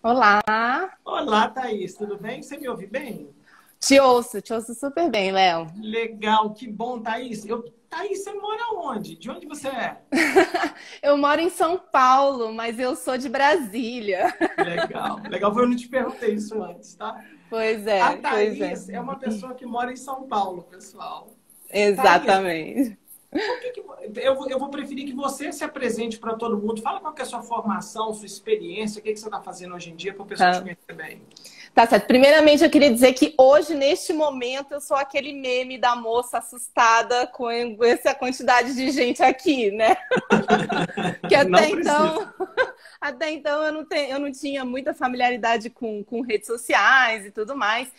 Olá, Olá, Thaís, tudo bem? Você me ouve bem? te ouço super bem, Léo. Legal, que bom, Thaís. Thaís, você mora onde? De onde você é? Eu moro em São Paulo, mas eu sou de Brasília. Legal, legal. Eu não te perguntei isso antes, tá? Pois A é, pois é. Thaís é uma pessoa que mora em São Paulo, pessoal. Thaís, Exatamente. por que que eu vou preferir que você se apresente para todo mundo? Fala qual que é a sua formação, sua experiência, o que que você está fazendo hoje em dia para o pessoal te Tá, conhecer bem. tá certo. Primeiramente, eu queria dizer que hoje, neste momento, eu sou aquele meme da moça assustada com essa quantidade de gente aqui, né? Que Não precisa. até então eu não tinha muita familiaridade com redes sociais e tudo mais.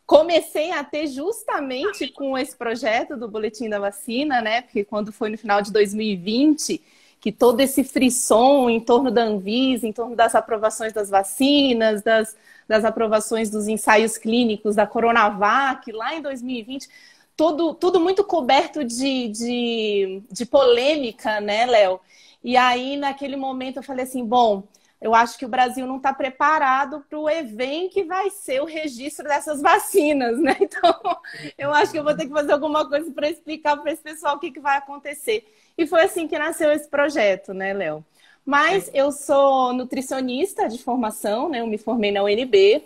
Comecei a ter justamente com esse projeto do Boletim da Vacina, né? Porque quando foi no final de 2020, que todo esse frisson em torno da Anvisa, em torno das aprovações das vacinas, das aprovações dos ensaios clínicos da Coronavac, lá em 2020, tudo muito coberto de polêmica, né, Léo? E aí, naquele momento, eu falei assim, bom, eu acho que o Brasil não está preparado para o evento que vai ser o registro dessas vacinas, né? Então, eu acho que eu vou ter que fazer alguma coisa para explicar para esse pessoal o que vai acontecer. E foi assim que nasceu esse projeto, né, Léo? Mas eu sou nutricionista de formação, né? Eu me formei na UNB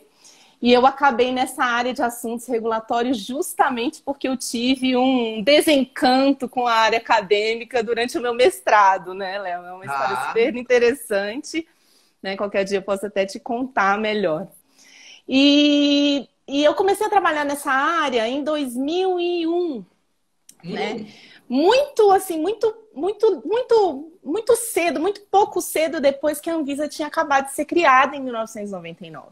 e eu acabei nessa área de assuntos regulatórios justamente porque eu tive um desencanto com a área acadêmica durante o meu mestrado, né, Léo? É uma história Ah, super interessante, né? Qualquer dia eu posso até te contar melhor. E eu comecei a trabalhar nessa área em 2001, né? hum. Muito assim, muito cedo, muito pouco cedo depois que a Anvisa tinha acabado de ser criada em 1999.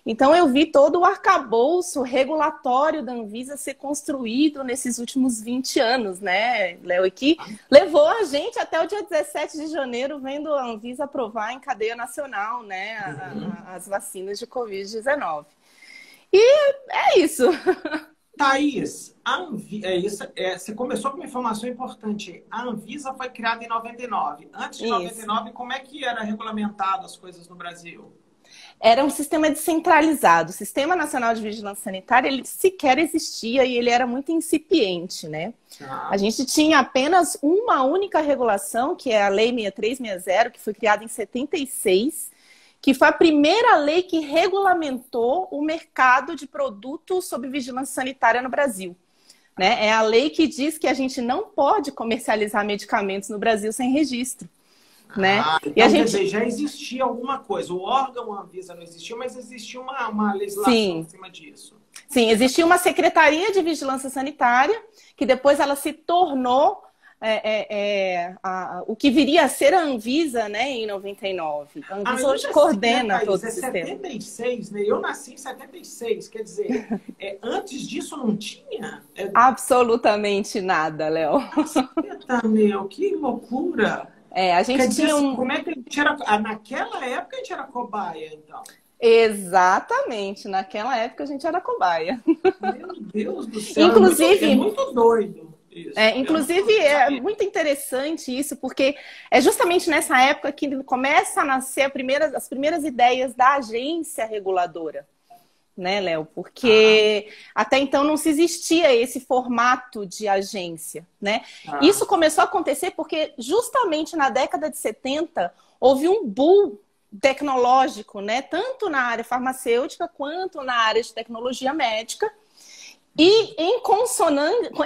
Então eu vi todo o arcabouço regulatório da Anvisa ser construído nesses últimos 20 anos, né, Léo? E que levou a gente até o dia 17 de janeiro vendo a Anvisa aprovar em cadeia nacional, né, Uhum. as vacinas de Covid-19. E é isso. Thaís, você começou com uma informação importante. A Anvisa foi criada em 99. Antes de Isso. 99, como é que era regulamentado as coisas no Brasil? Era um sistema descentralizado. O Sistema Nacional de Vigilância Sanitária, ele sequer existia e ele era muito incipiente, né? A Ah, gente tinha apenas uma única regulação, que é a Lei 6360, que foi criada em 76, que foi a primeira lei que regulamentou o mercado de produtos sob vigilância sanitária no Brasil. Né? É a lei que diz que a gente não pode comercializar medicamentos no Brasil sem registro. Né? E a então quer gente, dizer, já existia alguma coisa. O órgão Anvisa não existia, mas existia uma legislação em sim, cima disso. sim, existia uma Secretaria de Vigilância Sanitária, que depois ela se tornou o que viria a ser a Anvisa, né, em 99. A Anvisa hoje Ainda assim, né, coordena todo Thaís? o É sistema. 76, né? Eu nasci em 76, quer dizer, antes disso não tinha? Absolutamente nada, Léo. Caceta, meu, que loucura! A Quer gente dizer, tinha um. como é que a gente era. Naquela época a gente era cobaia, então. Exatamente, naquela época a gente era cobaia. Meu Deus do céu, é Inclusive, muito doido isso. Eu inclusive, não é sabia. muito interessante isso, porque é justamente nessa época que começa a nascer as primeiras ideias da agência reguladora, né, Léo? Ah, Porque até então não se existia esse formato de agência, né? ah. Isso começou a acontecer porque justamente na década de 70 houve um boom tecnológico, né? Tanto na área farmacêutica quanto na área de tecnologia médica. E em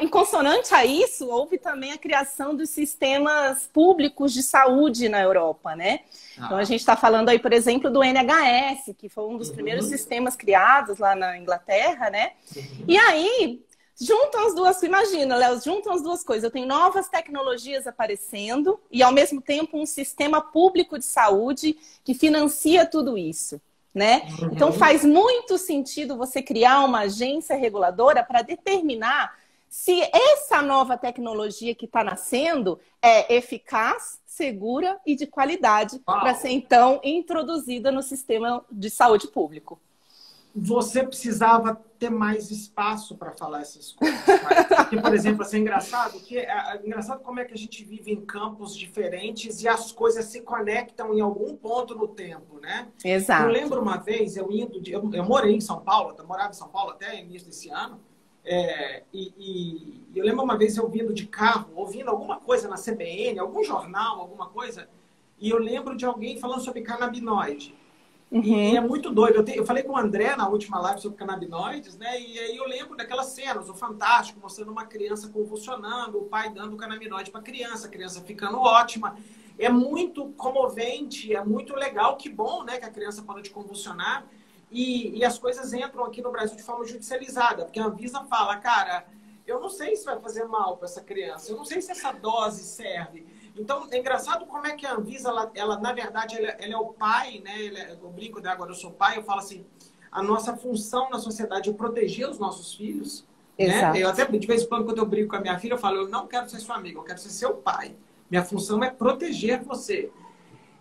consonante a isso, houve também a criação dos sistemas públicos de saúde na Europa, né? Então a Ah. gente está falando aí, por exemplo, do NHS, que foi um dos primeiros Uhum. sistemas criados lá na Inglaterra, né? E Uhum. aí juntam as duas, imagina, Léo, juntam as duas coisas. Eu tenho novas tecnologias aparecendo e, ao mesmo tempo, um sistema público de saúde que financia tudo isso. Né? Então Uhum. faz muito sentido você criar uma agência reguladora para determinar se essa nova tecnologia que está nascendo é eficaz, segura e de qualidade para ser Uau. então introduzida no sistema de saúde público. você precisava ter mais espaço para falar essas coisas. Porque, por exemplo, assim, é engraçado como é que a gente vive em campos diferentes e as coisas se conectam em algum ponto no tempo, né? Exato. Eu lembro uma vez, eu morei em São Paulo, eu morava em São Paulo até início desse ano, e eu lembro uma vez eu vindo de carro, ouvindo alguma coisa na CBN, algum jornal, alguma coisa, e eu lembro de alguém falando sobre canabinoide. E é muito doido. Eu falei com o André na última live sobre canabinoides, né? E aí eu lembro daquelas cenas, o Fantástico, mostrando uma criança convulsionando, o pai dando canabinoide para a criança ficando ótima. É muito comovente, é muito legal, que bom, né? Que a criança parou de convulsionar. E as coisas entram aqui no Brasil de forma judicializada, porque a Anvisa fala, cara, eu não sei se vai fazer mal para essa criança, eu não sei se essa dose serve. Então, é engraçado como é que a Anvisa, ela na verdade, ela é o pai, né? Eu brinco, né? Agora eu sou pai, eu falo assim, a nossa função na sociedade é proteger os nossos filhos. Né? Eu até, de vez em quando, quando eu brinco com a minha filha, eu falo, eu não quero ser sua amiga, eu quero ser seu pai. Minha função é proteger você.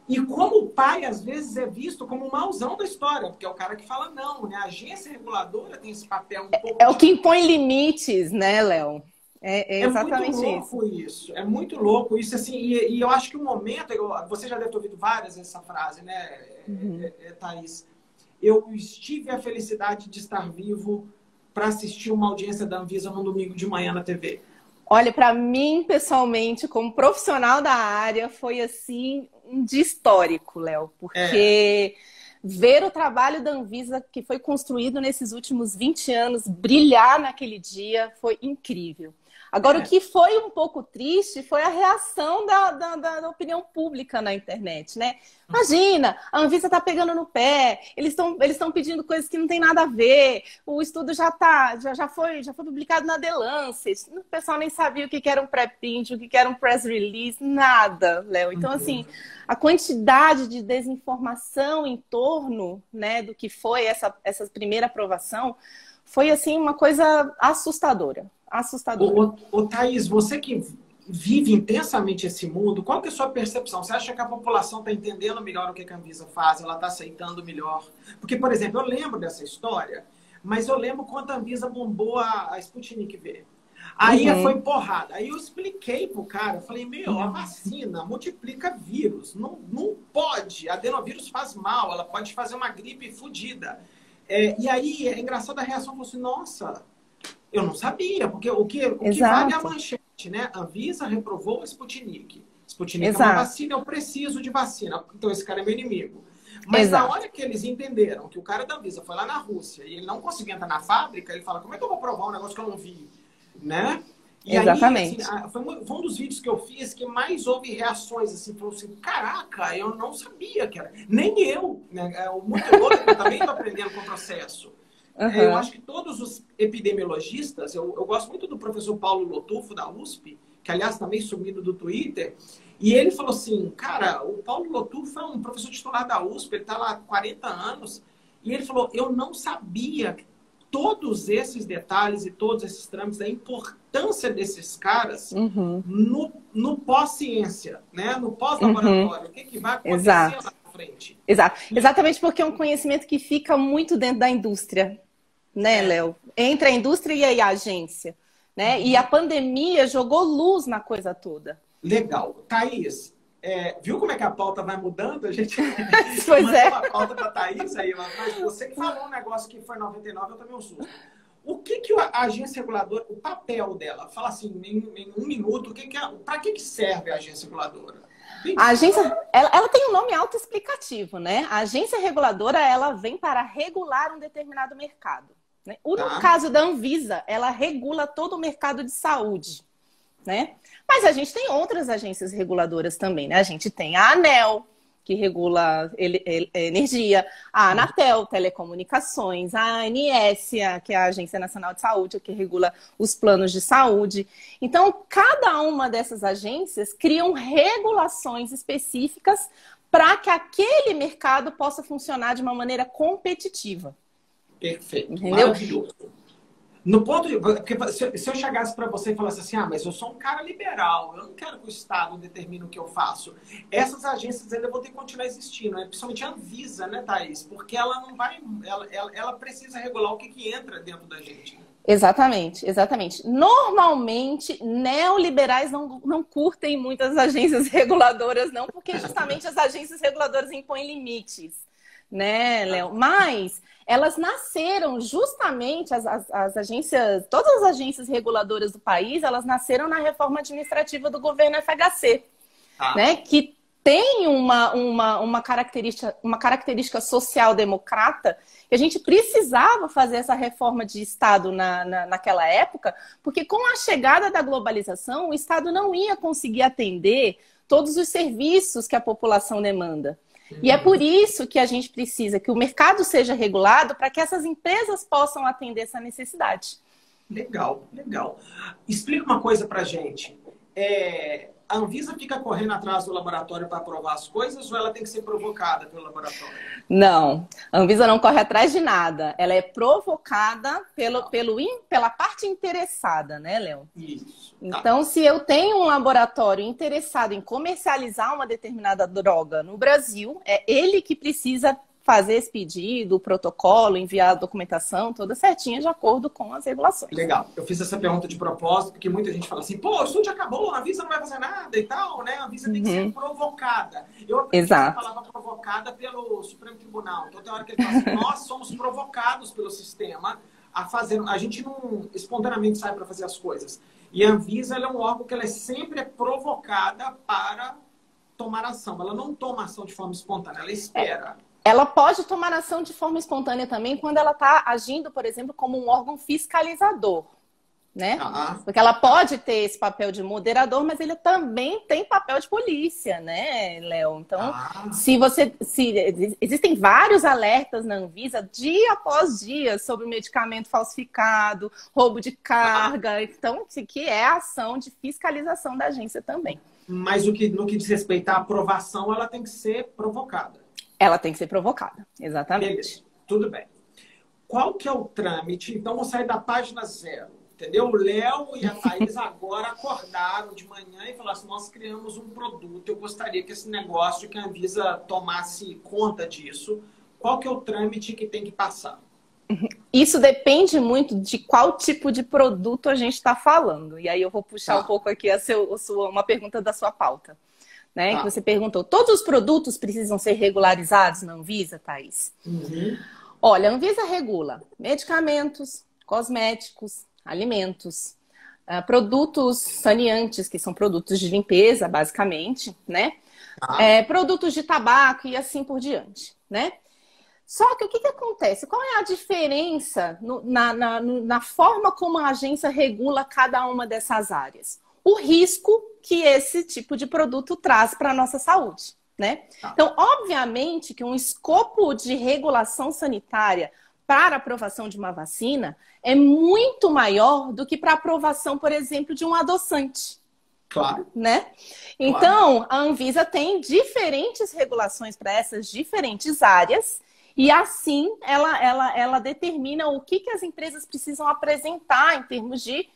E como pai, às vezes, é visto como o mauzão da história, porque é o cara que fala não, né? A agência reguladora tem esse papel um pouco... É o que impõe limites, né, Léo? É exatamente muito louco isso. É muito louco isso, assim, e eu acho que o momento, você já deve ter ouvido várias essa frase, né, Thaís? Eu tive a felicidade de estar vivo para assistir uma audiência da Anvisa num domingo de manhã na TV. Olha, para mim, pessoalmente, como profissional da área, foi assim um dia histórico, Léo, porque ver o trabalho da Anvisa que foi construído nesses últimos 20 anos brilhar naquele dia foi incrível. Agora, o que foi um pouco triste foi a reação da opinião pública na internet, né? Imagina, a Anvisa está pegando no pé, eles estão pedindo coisas que não tem nada a ver, o estudo já foi publicado na The Lancet, o pessoal nem sabia o que era um pré-print, o que era um press release, nada, Léo. Então, assim, a quantidade de desinformação em torno, né, do que foi essa primeira aprovação foi, assim, uma coisa assustadora. Ô, Thaís, você que vive intensamente esse mundo, qual que é a sua percepção? Você acha que a população está entendendo melhor o que a Anvisa faz? Ela está aceitando melhor? Porque, por exemplo, eu lembro dessa história, mas eu lembro quando a Anvisa bombou a Sputnik V. Aí foi porrada. Aí eu expliquei pro cara, eu falei, a vacina multiplica vírus. Não pode. Adenovírus faz mal, ela pode fazer uma gripe fodida. E aí, é engraçado a reação, falou assim, nossa... Eu não sabia, porque o que vale é a manchete, né? A Anvisa reprovou a Sputnik. Sputnik é uma vacina, eu preciso de vacina. Então esse cara é meu inimigo. Mas na hora que eles entenderam que o cara da Anvisa foi lá na Rússia e ele não conseguia entrar na fábrica, ele fala, como é que eu vou provar um negócio que eu não vi? Né? E exatamente. Aí, assim, foi um dos vídeos que eu fiz que mais houve reações, assim, falou assim, caraca, eu não sabia que era. Nem eu, né? Muito louco, eu também estou aprendendo com o processo. Eu acho que todos os epidemiologistas, eu gosto muito do professor Paulo Lotufo, da USP, que, aliás, também sumido do Twitter, e ele falou assim, cara, o Paulo Lotufo é um professor titular da USP, ele está lá há 40 anos, e ele falou, eu não sabia todos esses detalhes e todos esses trâmites, a importância desses caras no pós-ciência, né? No pós-laboratório, o que vai acontecer lá na frente. Exatamente, porque é um conhecimento que fica muito dentro da indústria, né, Léo? Entre a indústria e a agência, né? E a pandemia jogou luz na coisa toda. Legal. Thaís, viu como é que a pauta vai mudando? A gente mandou a pauta para a Thaís aí, mas você que falou um negócio que foi 99, eu tomei um susto. O que a agência reguladora, o papel dela, fala assim, em um minuto, para que serve a agência reguladora? A agência, ela tem um nome autoexplicativo, né? A agência reguladora, ela vem para regular um determinado mercado. Né? No caso da Anvisa, ela regula todo o mercado de saúde, né? Mas a gente tem outras agências reguladoras também, né? A gente tem a ANEEL, que regula energia, a Anatel, telecomunicações, a ANS, que é a Agência Nacional de Saúde, que regula os planos de saúde. Então, cada uma dessas agências criam regulações específicas para que aquele mercado possa funcionar de uma maneira competitiva. Perfeito, entendeu? Maravilhoso. No ponto de, porque se eu chegasse para você e falasse assim, ah, mas eu sou um cara liberal, eu não quero que o Estado determine o que eu faço. Essas agências ainda vão ter que continuar existindo, né? Principalmente a Anvisa, né, Thaís? Porque ela não vai, ela precisa regular o que entra dentro da gente. Né? Exatamente, exatamente. Normalmente, neoliberais não curtem muitas agências reguladoras, não, porque justamente as agências reguladoras impõem limites, né, Léo? Mas elas nasceram justamente, as agências, todas as agências reguladoras do país, elas nasceram na reforma administrativa do governo FHC, né? Que tem uma característica social-democrata, que a gente precisava fazer essa reforma de Estado naquela época, porque com a chegada da globalização, o Estado não ia conseguir atender todos os serviços que a população demanda. E é por isso que a gente precisa que o mercado seja regulado para que essas empresas possam atender essa necessidade. Legal, legal. Explica uma coisa para a gente. A Anvisa fica correndo atrás do laboratório para aprovar as coisas ou ela tem que ser provocada pelo laboratório? Não, a Anvisa não corre atrás de nada. Ela é provocada pela parte interessada, né, Léo? Isso. Então, se eu tenho um laboratório interessado em comercializar uma determinada droga no Brasil, é ele que precisa fazer esse pedido, o protocolo, enviar a documentação toda certinha de acordo com as regulações. Legal. Eu fiz essa pergunta de propósito, porque muita gente fala assim, pô, o estudo já acabou, a Anvisa não vai fazer nada e tal, né? A Anvisa tem que ser provocada. Eu aprendi a palavra provocada pelo Supremo Tribunal. Então tem hora que ele fala assim, nós somos provocados pelo sistema a fazer... A gente não espontaneamente sai para fazer as coisas. E a Anvisa ela é um órgão que ela sempre é provocada para tomar ação. Ela não toma ação de forma espontânea, ela espera. Ela pode tomar ação de forma espontânea também quando ela está agindo, por exemplo, como um órgão fiscalizador, né? Porque ela pode ter esse papel de moderador, mas ele também tem papel de polícia, né, Léo? Então, se existem vários alertas na Anvisa, dia após dia, sobre medicamento falsificado, roubo de carga, então, que é a ação de fiscalização da agência também. Mas no que diz respeito à aprovação, ela tem que ser provocada. Ela tem que ser provocada, exatamente. Beleza. Tudo bem. Qual que é o trâmite? Então, vou sair da página 0, entendeu? O Léo e a Thaís agora acordaram de manhã e falaram assim, nós criamos um produto, eu gostaria que esse negócio, que a Anvisa tomasse conta disso. Qual que é o trâmite que tem que passar? Isso depende muito de qual tipo de produto a gente está falando. E aí eu vou puxar um pouco aqui uma pergunta da sua pauta. Né? Que você perguntou, todos os produtos precisam ser regularizados na Anvisa, Thaís? Olha, a Anvisa regula medicamentos, cosméticos, alimentos, produtos saneantes, que são produtos de limpeza, basicamente, né? Produtos de tabaco e assim por diante, né? Só que o que acontece? Qual é a diferença na forma como a agência regula cada uma dessas áreas? O risco que esse tipo de produto traz para a nossa saúde, né? Então, obviamente que um escopo de regulação sanitária para a aprovação de uma vacina é muito maior do que para a aprovação, por exemplo, de um adoçante. Claro. Né? Então, a Anvisa tem diferentes regulações para essas diferentes áreas e assim ela determina o que as empresas precisam apresentar em termos de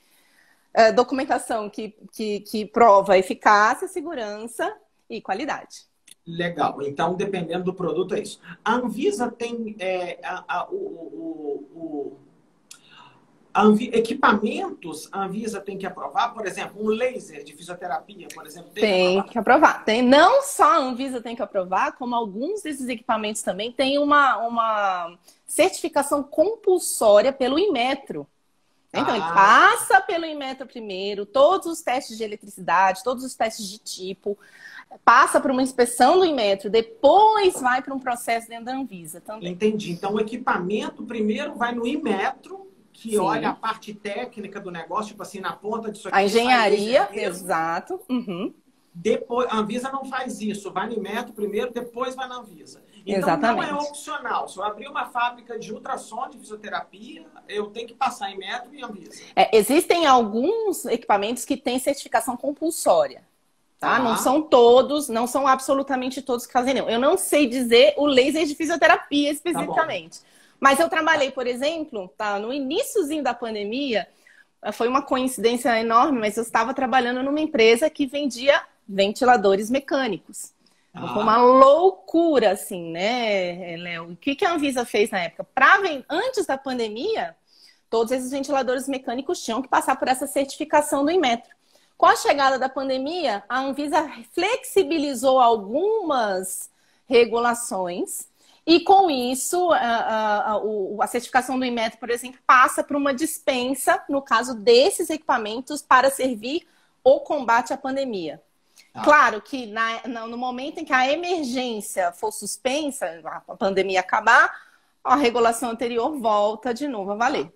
documentação que prova eficácia, segurança e qualidade. Legal. Então, dependendo do produto, é isso. A Anvisa tem equipamentos, a Anvisa tem que aprovar, por exemplo, um laser de fisioterapia, por exemplo, tem que aprovar. Não só a Anvisa tem que aprovar, como alguns desses equipamentos também têm uma certificação compulsória pelo Inmetro. Então, ele passa pelo Inmetro primeiro, todos os testes de eletricidade, todos os testes de tipo, passa por uma inspeção do Inmetro, depois vai para um processo dentro da Anvisa também. Entendi. Então, o equipamento primeiro vai no Inmetro, que olha a parte técnica do negócio, tipo assim, na ponta disso aqui. A engenharia, exato. Depois, a Anvisa não faz isso. Vai no Inmetro primeiro, depois vai na Anvisa. Então, exatamente. Não é opcional. Se eu abrir uma fábrica de ultrassom de fisioterapia, eu tenho que passar em Inmetro e Anvisa. Existem alguns equipamentos que têm certificação compulsória. Tá? Não são todos, não são absolutamente todos que fazem, não. Eu não sei dizer o laser de fisioterapia especificamente. Mas eu trabalhei, por exemplo, tá, no iniciozinho da pandemia, foi uma coincidência enorme, mas eu estava trabalhando numa empresa que vendia ventiladores mecânicos. Foi uma loucura, assim, né, Léo? O que a Anvisa fez na época? Antes da pandemia, todos esses ventiladores mecânicos tinham que passar por essa certificação do Inmetro. Com a chegada da pandemia, a Anvisa flexibilizou algumas regulações e, com isso, a certificação do Inmetro, por exemplo, passa por uma dispensa, no caso desses equipamentos, para servir o combate à pandemia. Claro que no momento em que a emergência for suspensa, a pandemia acabar, a regulação anterior volta de novo a valer.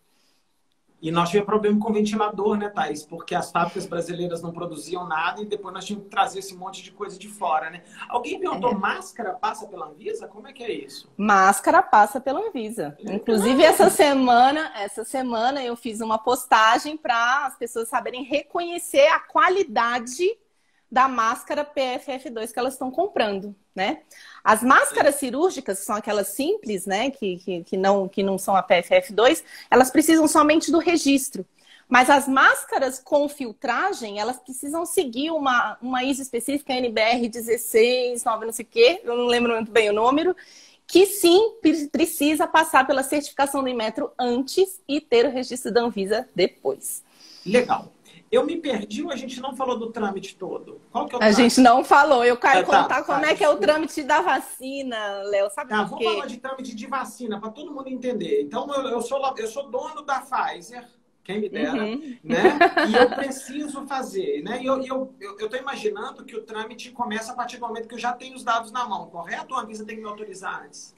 E nós tivemos problema com ventilador, né, Thaís? Porque as fábricas brasileiras não produziam nada e depois nós tínhamos que trazer esse monte de coisa de fora, né? Alguém perguntou, máscara passa pela Anvisa? Como é que é isso? Máscara passa pela Anvisa. Inclusive, essa semana eu fiz uma postagem para as pessoas saberem reconhecer a qualidade da máscara PFF2 que elas estão comprando, né? As máscaras cirúrgicas, que são aquelas simples, né, que não são a PFF2, elas precisam somente do registro. Mas as máscaras com filtragem, elas precisam seguir uma ISO específica, NBR 169, não sei o quê, eu não lembro muito bem o número, que sim, precisa passar pela certificação do Inmetro antes e ter o registro da Anvisa depois. Legal. Eu me perdi ou a gente não falou do trâmite todo? Qual que é o trâmite? A gente não falou. Eu quero contar como é que é o trâmite da vacina, Léo. Sabe por quê? Vamos falar de trâmite de vacina, para todo mundo entender. Então, eu sou dono da Pfizer, quem me dera, né? E eu preciso fazer, né? E eu estou imaginando que o trâmite começa a partir do momento que eu já tenho os dados na mão, correto? Ou a Anvisa tem que me autorizar antes?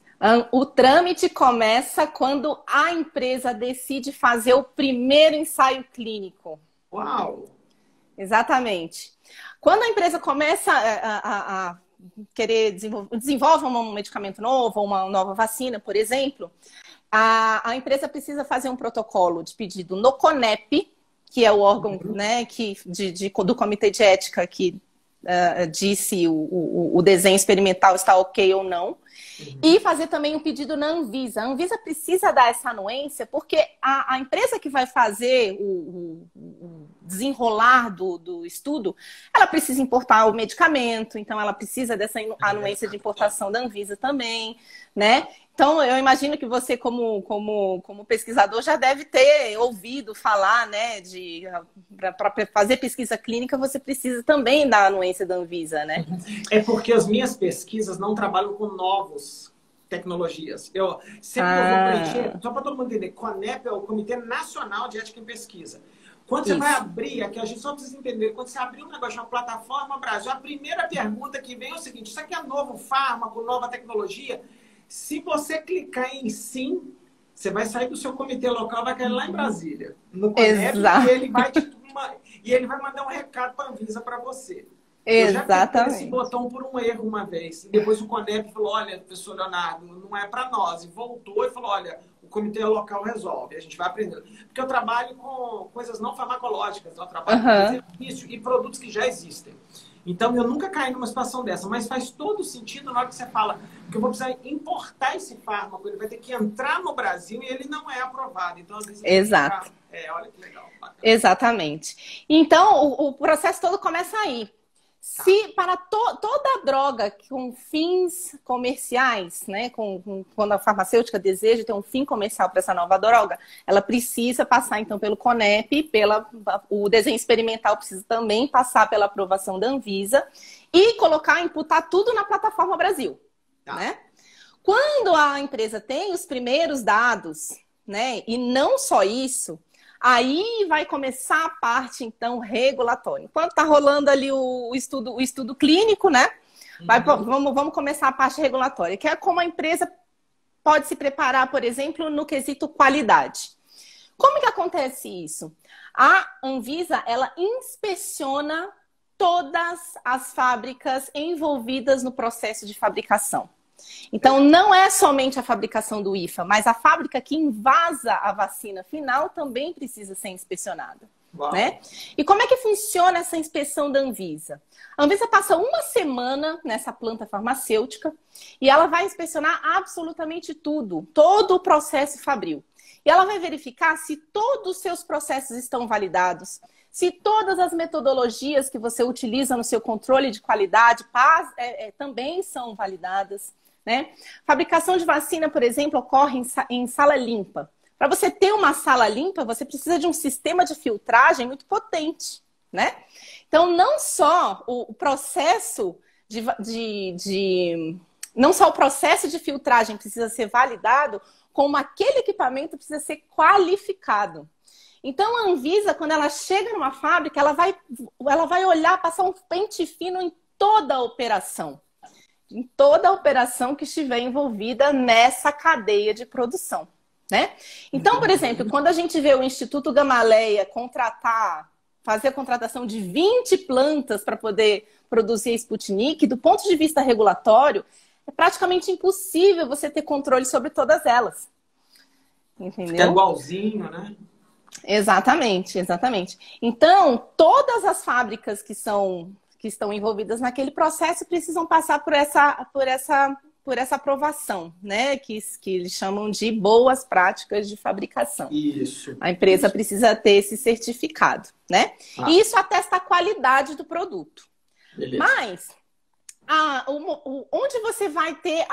O trâmite começa quando a empresa decide fazer o primeiro ensaio clínico. Uau! Exatamente. Quando a empresa começa a querer desenvolve um medicamento novo, ou uma nova vacina, por exemplo, a empresa precisa fazer um protocolo de pedido no CONEP, que é o órgão, né, do Comitê de Ética que diz se o desenho experimental está ok ou não. E fazer também um pedido na Anvisa. A Anvisa precisa dar essa anuência porque a empresa que vai fazer o desenrolar do estudo, ela precisa importar o medicamento, então ela precisa dessa anuência de importação da Anvisa também, né? Então, eu imagino que você, como pesquisador, já deve ter ouvido falar, né, para fazer pesquisa clínica, você precisa também da anuência da Anvisa, né? É porque as minhas pesquisas não trabalham com novos tecnologias. Eu sempre vou preencher, só para todo mundo entender, CONEP é o Comitê Nacional de Ética em Pesquisa. Quando você vai abrir, aqui a gente só precisa entender, quando você abrir um negócio, uma plataforma Brasil, a primeira pergunta que vem é o seguinte, isso aqui é novo fármaco, nova tecnologia? Se você clicar em sim, você vai sair do seu comitê local, vai cair lá em Brasília, no CONEP, e ele vai mandar um recado para a Anvisa para você. Exatamente. Eu já cliquei esse botão por um erro uma vez. E depois o CONEP falou, olha, professor Leonardo, não é para nós. E voltou e falou, olha, o comitê local resolve. A gente vai aprendendo. Porque eu trabalho com coisas não farmacológicas. Eu trabalho com exercício e produtos que já existem. Então, eu nunca caí numa situação dessa. Mas faz todo sentido na hora que você fala que eu vou precisar importar esse fármaco. Ele vai ter que entrar no Brasil e ele não é aprovado. Então, às vezes... Exato. Olha que legal. Bacana. Exatamente. Então, o processo todo começa aí. Se para toda droga com fins comerciais, né, quando a farmacêutica deseja ter um fim comercial para essa nova droga, ela precisa passar então pelo CONEP, o desenho experimental precisa também passar pela aprovação da Anvisa e imputar tudo na plataforma Brasil, né? Quando a empresa tem os primeiros dados, né, e não só isso, aí vai começar a parte, então, regulatória. Enquanto está rolando ali o estudo clínico, né? Vamos começar a parte regulatória, que é como a empresa pode se preparar, por exemplo, no quesito qualidade. Como que acontece isso? A Anvisa, ela inspeciona todas as fábricas envolvidas no processo de fabricação. Então, não é somente a fabricação do IFA, mas a fábrica que invasa a vacina final também precisa ser inspecionada. Uau. né? E como é que funciona essa inspeção da Anvisa? A Anvisa passa uma semana nessa planta farmacêutica e ela vai inspecionar absolutamente tudo, todo o processo fabril. E ela vai verificar se todos os seus processos estão validados, se todas as metodologias que você utiliza no seu controle de qualidade também são validadas, né? Fabricação de vacina, por exemplo, ocorre em sala limpa. Para você ter uma sala limpa, você precisa de um sistema de filtragem muito potente, né? Então, não só o processo não só o processo de filtragem precisa ser validado, como aquele equipamento precisa ser qualificado. Então, a Anvisa, quando ela chega numa fábrica, ela vai olhar, passar um pente fino em toda a operação. Em toda a operação que estiver envolvida nessa cadeia de produção, né? Então, por exemplo, quando a gente vê o Instituto Gamaleia fazer a contratação de 20 plantas para poder produzir a Sputnik, do ponto de vista regulatório, é praticamente impossível você ter controle sobre todas elas. Entendeu? É igualzinho, né? Exatamente, exatamente. Então, todas as fábricas que estão envolvidas naquele processo precisam passar por essa aprovação, né? Que eles chamam de boas práticas de fabricação. Isso. A empresa precisa ter esse certificado, né? E isso atesta a qualidade do produto. Beleza. Mas, onde você vai ter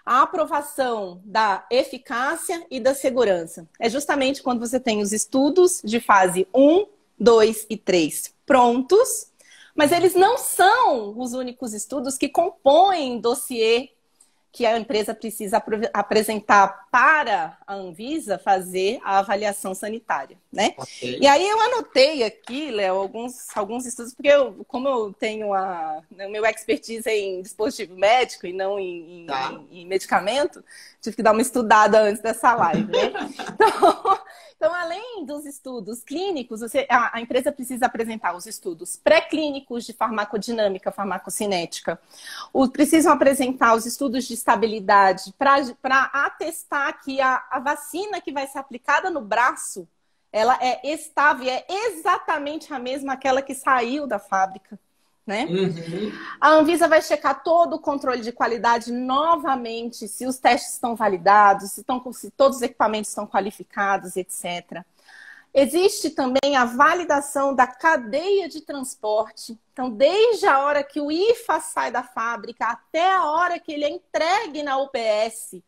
a aprovação da eficácia e da segurança? É justamente quando você tem os estudos de fase 1, 2 e 3 prontos, mas eles não são os únicos estudos que compõem dossiê que a empresa precisa apresentar para a Anvisa fazer a avaliação sanitária, né? Okay. E aí eu anotei aqui, Léo, alguns estudos, porque como eu tenho o meu expertise em dispositivo médico e não em medicamento, tive que dar uma estudada antes dessa live, né? Então, além dos estudos clínicos, a empresa precisa apresentar os estudos pré-clínicos de farmacodinâmica, farmacocinética. Precisam apresentar os estudos de estabilidade para atestar que a vacina que vai ser aplicada no braço, ela é estável, é exatamente a mesma aquela que saiu da fábrica, né? Uhum. A Anvisa vai checar todo o controle de qualidade novamente, se os testes estão validados, se todos os equipamentos estão qualificados, etc. Existe também a validação da cadeia de transporte. Então, desde a hora que o IFA sai da fábrica até a hora que ele é entregue na UPS,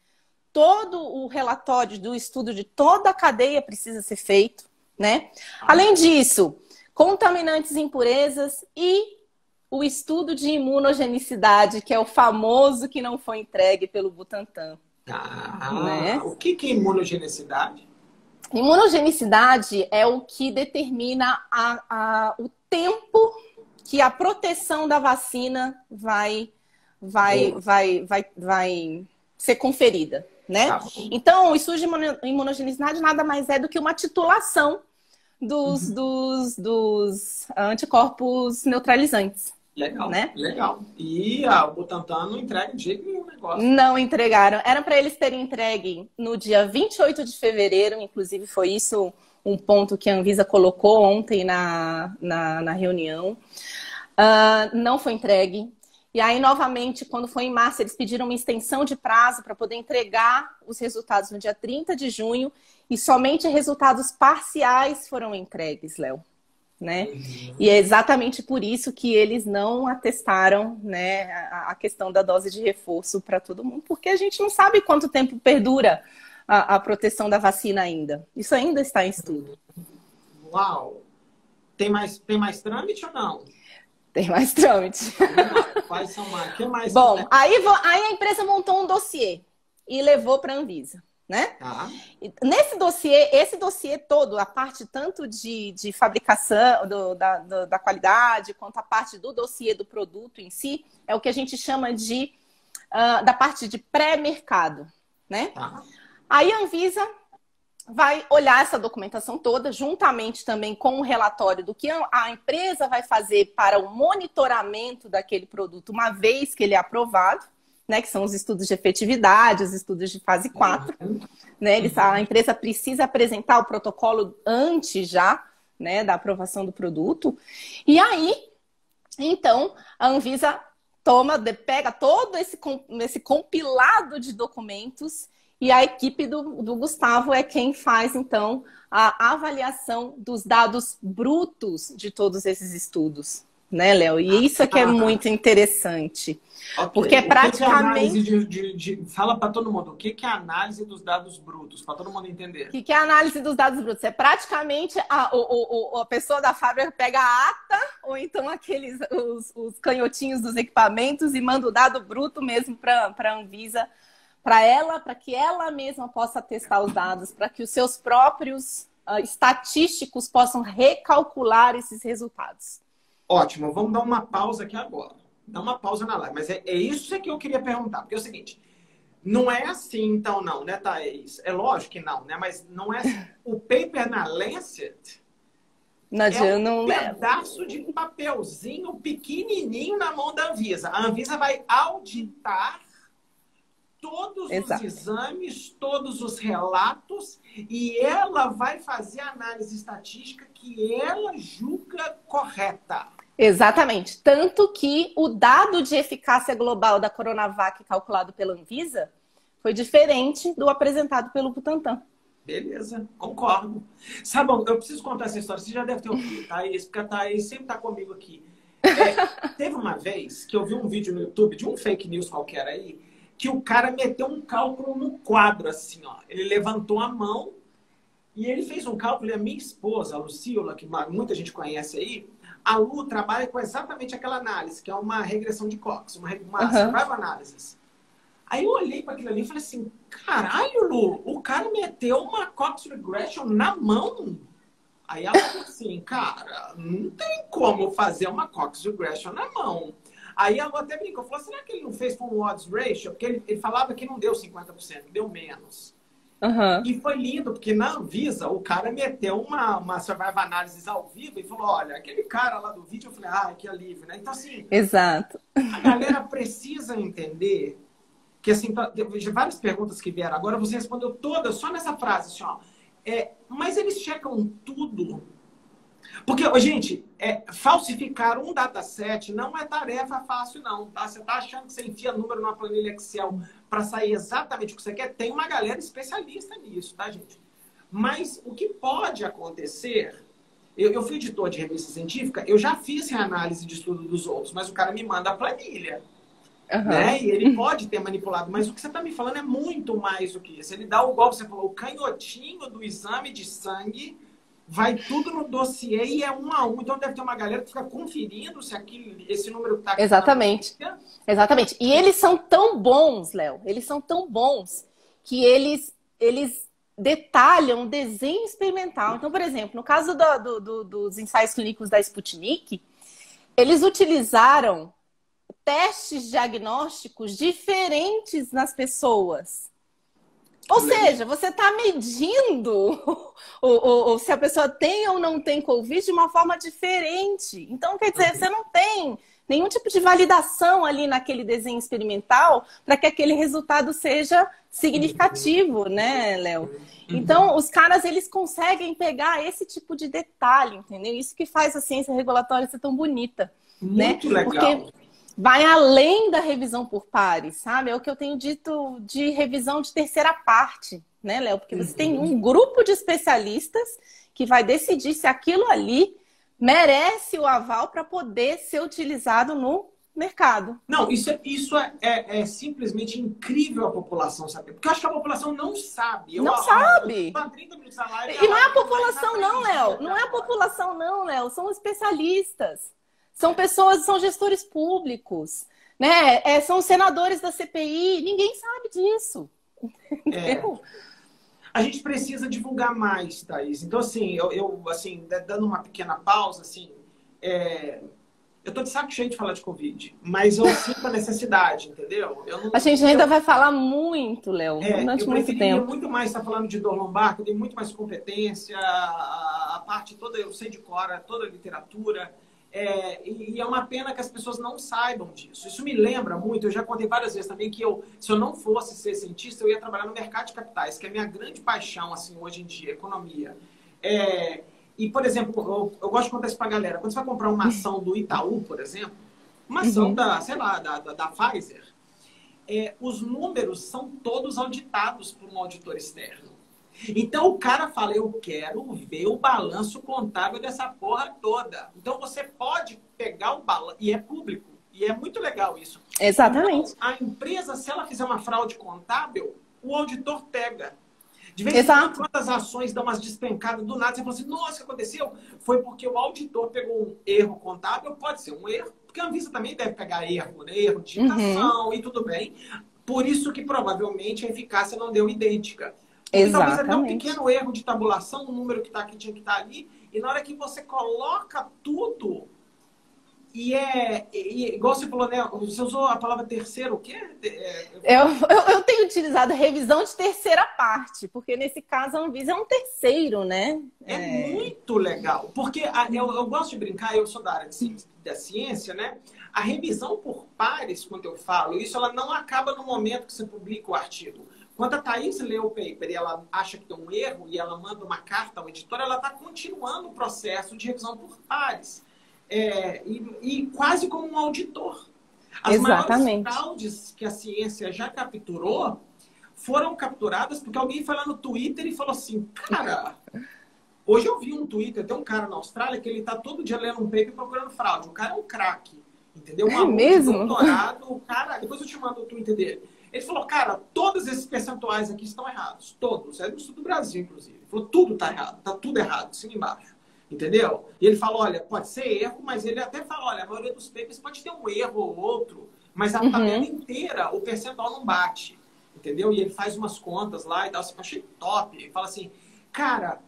todo o relatório do estudo de toda a cadeia precisa ser feito, né? Além disso, contaminantes e impurezas e o estudo de imunogenicidade, que é o famoso que não foi entregue pelo Butantan. Né? O que é imunogenicidade? Imunogenicidade é o que determina o tempo que a proteção da vacina vai ser conferida, né? Então, o estudo de imunogenicidade nada mais é do que uma titulação dos anticorpos neutralizantes. Legal, né? Legal. E o Butantan não entrega de jeito nenhum negócio. Não entregaram. Era para eles terem entregue no dia 28 de fevereiro, inclusive foi isso um ponto que a Anvisa colocou ontem na reunião. Não foi entregue. E aí, novamente, quando foi em março, eles pediram uma extensão de prazo para poder entregar os resultados no dia 30 de junho e somente resultados parciais foram entregues, Léo. Né? Uhum. E é exatamente por isso que eles não atestaram, né, a questão da dose de reforço para todo mundo, porque a gente não sabe quanto tempo perdura a proteção da vacina ainda. Isso ainda está em estudo. Uau! Tem mais trâmite ou não? Tem mais trâmite. Faz mais. Que mais? Bom, aí a empresa montou um dossiê e levou para a Anvisa. Né? Nesse dossiê, esse dossiê todo, a parte tanto de fabricação da qualidade, quanto a parte do dossiê do produto em si, é o que a gente chama da parte de pré-mercado, né? Aí a Anvisa vai olhar essa documentação toda, juntamente também com o relatório do que a empresa vai fazer para o monitoramento daquele produto, uma vez que ele é aprovado, né, que são os estudos de efetividade, os estudos de fase 4, né, a empresa precisa apresentar o protocolo antes já, né, da aprovação do produto. E aí, então, a Anvisa pega todo esse compilado de documentos e a equipe do Gustavo é quem faz, então, a avaliação dos dados brutos de todos esses estudos, né, Léo? E isso aqui é muito interessante. Okay. Porque praticamente... Fala para todo mundo, o que é a análise dos dados brutos? Para todo mundo entender. O que é a análise dos dados brutos? É praticamente a pessoa da fábrica pega a ata, ou então os canhotinhos dos equipamentos e manda o dado bruto mesmo para a Anvisa, para que ela mesma possa testar os dados, para que os seus próprios estatísticos possam recalcular esses resultados. Ótimo, vamos dar uma pausa aqui agora. Dá uma pausa na live, mas é isso que eu queria perguntar, porque é o seguinte, não é assim então não, né, Thaís? É lógico que não, né? Mas não é assim. O paper na Lancet pedaço de papelzinho pequenininho na mão da Anvisa. A Anvisa vai auditar todos os exames, todos os relatos, e ela vai fazer a análise estatística que ela julga correta. Exatamente. Tanto que o dado de eficácia global da Coronavac calculado pela Anvisa foi diferente do apresentado pelo Butantan. Beleza, concordo. Sabe, eu preciso contar essa história. Você já deve ter ouvido, Thaís, porque a Thaís sempre está comigo aqui. Teve uma vez que eu vi um vídeo no YouTube de um fake news qualquer aí, que o cara meteu um cálculo no quadro, assim, ó. Ele levantou a mão e ele fez um cálculo. E a minha esposa, a Lucila, que muita gente conhece aí, a Lu trabalha com exatamente aquela análise, que é uma regressão de Cox, uma survival analysis. Aí eu olhei para aquilo ali e falei assim, caralho, Lu, o cara meteu uma Cox regression na mão. Aí ela falou assim, cara, não tem como fazer uma Cox regression na mão. Aí a Lu até brincou, falou, será que ele não fez com um odds ratio? Porque ele falava que não deu 50%, deu menos. E foi lindo, porque na Anvisa o cara meteu uma survival analysis ao vivo e falou, olha, aquele cara lá do vídeo, eu falei, que alívio, né? Então, assim, exato. A galera precisa entender que, assim, várias perguntas que vieram agora, você respondeu todas só nessa frase, assim, ó. Mas eles checam tudo. Porque, gente, falsificar um dataset não é tarefa fácil, não. Tá? Você está achando que você enfia número numa planilha Excel para sair exatamente o que você quer? Tem uma galera especialista nisso, tá, gente? Mas o que pode acontecer... Eu fui editor de revista científica, eu já fiz reanálise de estudo dos outros, mas o cara me manda a planilha. Né? E ele pode ter manipulado, mas o que você está me falando é muito mais do que isso. Ele dá o golpe, você falou, o canhotinho do exame de sangue... Vai tudo no dossiê e é 1 a 1. Então deve ter uma galera que fica conferindo se esse número está aqui. Exatamente. Exatamente. E eles são tão bons, Léo. Eles são tão bons que eles detalham o desenho experimental. Então, por exemplo, no caso dos ensaios clínicos da Sputnik, eles utilizaram testes diagnósticos diferentes nas pessoas. Ou seja, você está medindo se a pessoa tem ou não tem Covid de uma forma diferente. Então, quer dizer, você não tem nenhum tipo de validação ali naquele desenho experimental para que aquele resultado seja significativo, né, Léo? Então, os caras, eles conseguem pegar esse tipo de detalhe, entendeu? Isso que faz a ciência regulatória ser tão bonita. Muito legal. Porque vai além da revisão por pares, sabe? É o que eu tenho dito de revisão de terceira parte, né, Léo? Porque você tem um grupo de especialistas que vai decidir se aquilo ali merece o aval para poder ser utilizado no mercado. Não, isso é simplesmente incrível a população saber. Porque eu acho que a população não sabe. Não sabe. E não é a população não, Léo. Não é a população não, Léo. São especialistas. São pessoas, são gestores públicos, né? São senadores da CPI. Ninguém sabe disso. Entendeu? A gente precisa divulgar mais, Thaís. Então, assim, eu assim, dando uma pequena pausa, assim, eu tô de saco cheio de falar de Covid, mas eu sinto a necessidade, entendeu? A gente ainda vai falar muito, Léo, durante muito tempo. Eu muito mais estar falando de dor lombar, que eu tenho muito mais competência, a parte toda, eu sei de cor, toda a literatura. E é uma pena que as pessoas não saibam disso. Isso me lembra muito, eu já contei várias vezes também que se eu não fosse ser cientista, eu ia trabalhar no mercado de capitais, que é a minha grande paixão, assim, hoje em dia, economia. E, por exemplo, eu gosto de contar isso pra galera. Quando você vai comprar uma ação do Itaú, por exemplo, uma ação sei lá, da Pfizer, os números são todos auditados por um auditor externo. Então o cara fala, eu quero ver o balanço contábil dessa porra toda. Então você pode pegar o balanço, e é público, e é muito legal isso. Exatamente. Então, a empresa, se ela fizer uma fraude contábil, o auditor pega. De vez em quando, quando as ações dão umas despencadas do nada, você fala assim, nossa, o que aconteceu? Foi porque o auditor pegou um erro contábil, pode ser um erro, porque a Anvisa também deve pegar erro, né? Erro de digitação, e tudo bem. Por isso que provavelmente a eficácia não deu idêntica. Porque talvez até um pequeno erro de tabulação, o número que está aqui tinha que estar ali, e na hora que você coloca tudo, e igual você falou, né? Você usou a palavra terceiro, o quê? Eu tenho utilizado revisão de terceira parte, porque nesse caso a Anvisa é um terceiro, né? É muito legal, porque eu gosto de brincar, eu sou da área da ciência, né? A revisão por pares, quando eu falo isso, ela não acaba no momento que você publica o artigo. Quando a Thaís lê o paper e ela acha que tem um erro e ela manda uma carta ao editor, ela está continuando o processo de revisão por pares. E quase como um auditor. As maiores fraudes que a ciência já capturou foram capturadas porque alguém foi lá no Twitter e falou assim, cara, hoje eu vi um Twitter, tem um cara na Austrália que ele está todo dia lendo um paper procurando fraude. O cara é um craque, entendeu? Um aluno de doutorado, o cara, depois eu te mando o Twitter dele. Ele falou, cara, todos esses percentuais aqui estão errados. Todos. É do sul do Brasil, inclusive. Ele falou, tudo está errado. Está tudo errado, de cima e embaixo. Entendeu? E ele falou, olha, pode ser erro, mas ele até fala, olha, a maioria dos papers pode ter um erro ou outro, mas a tabela inteira, o percentual não bate. Entendeu? E ele faz umas contas lá e tal. Eu achei top. Ele fala assim, cara,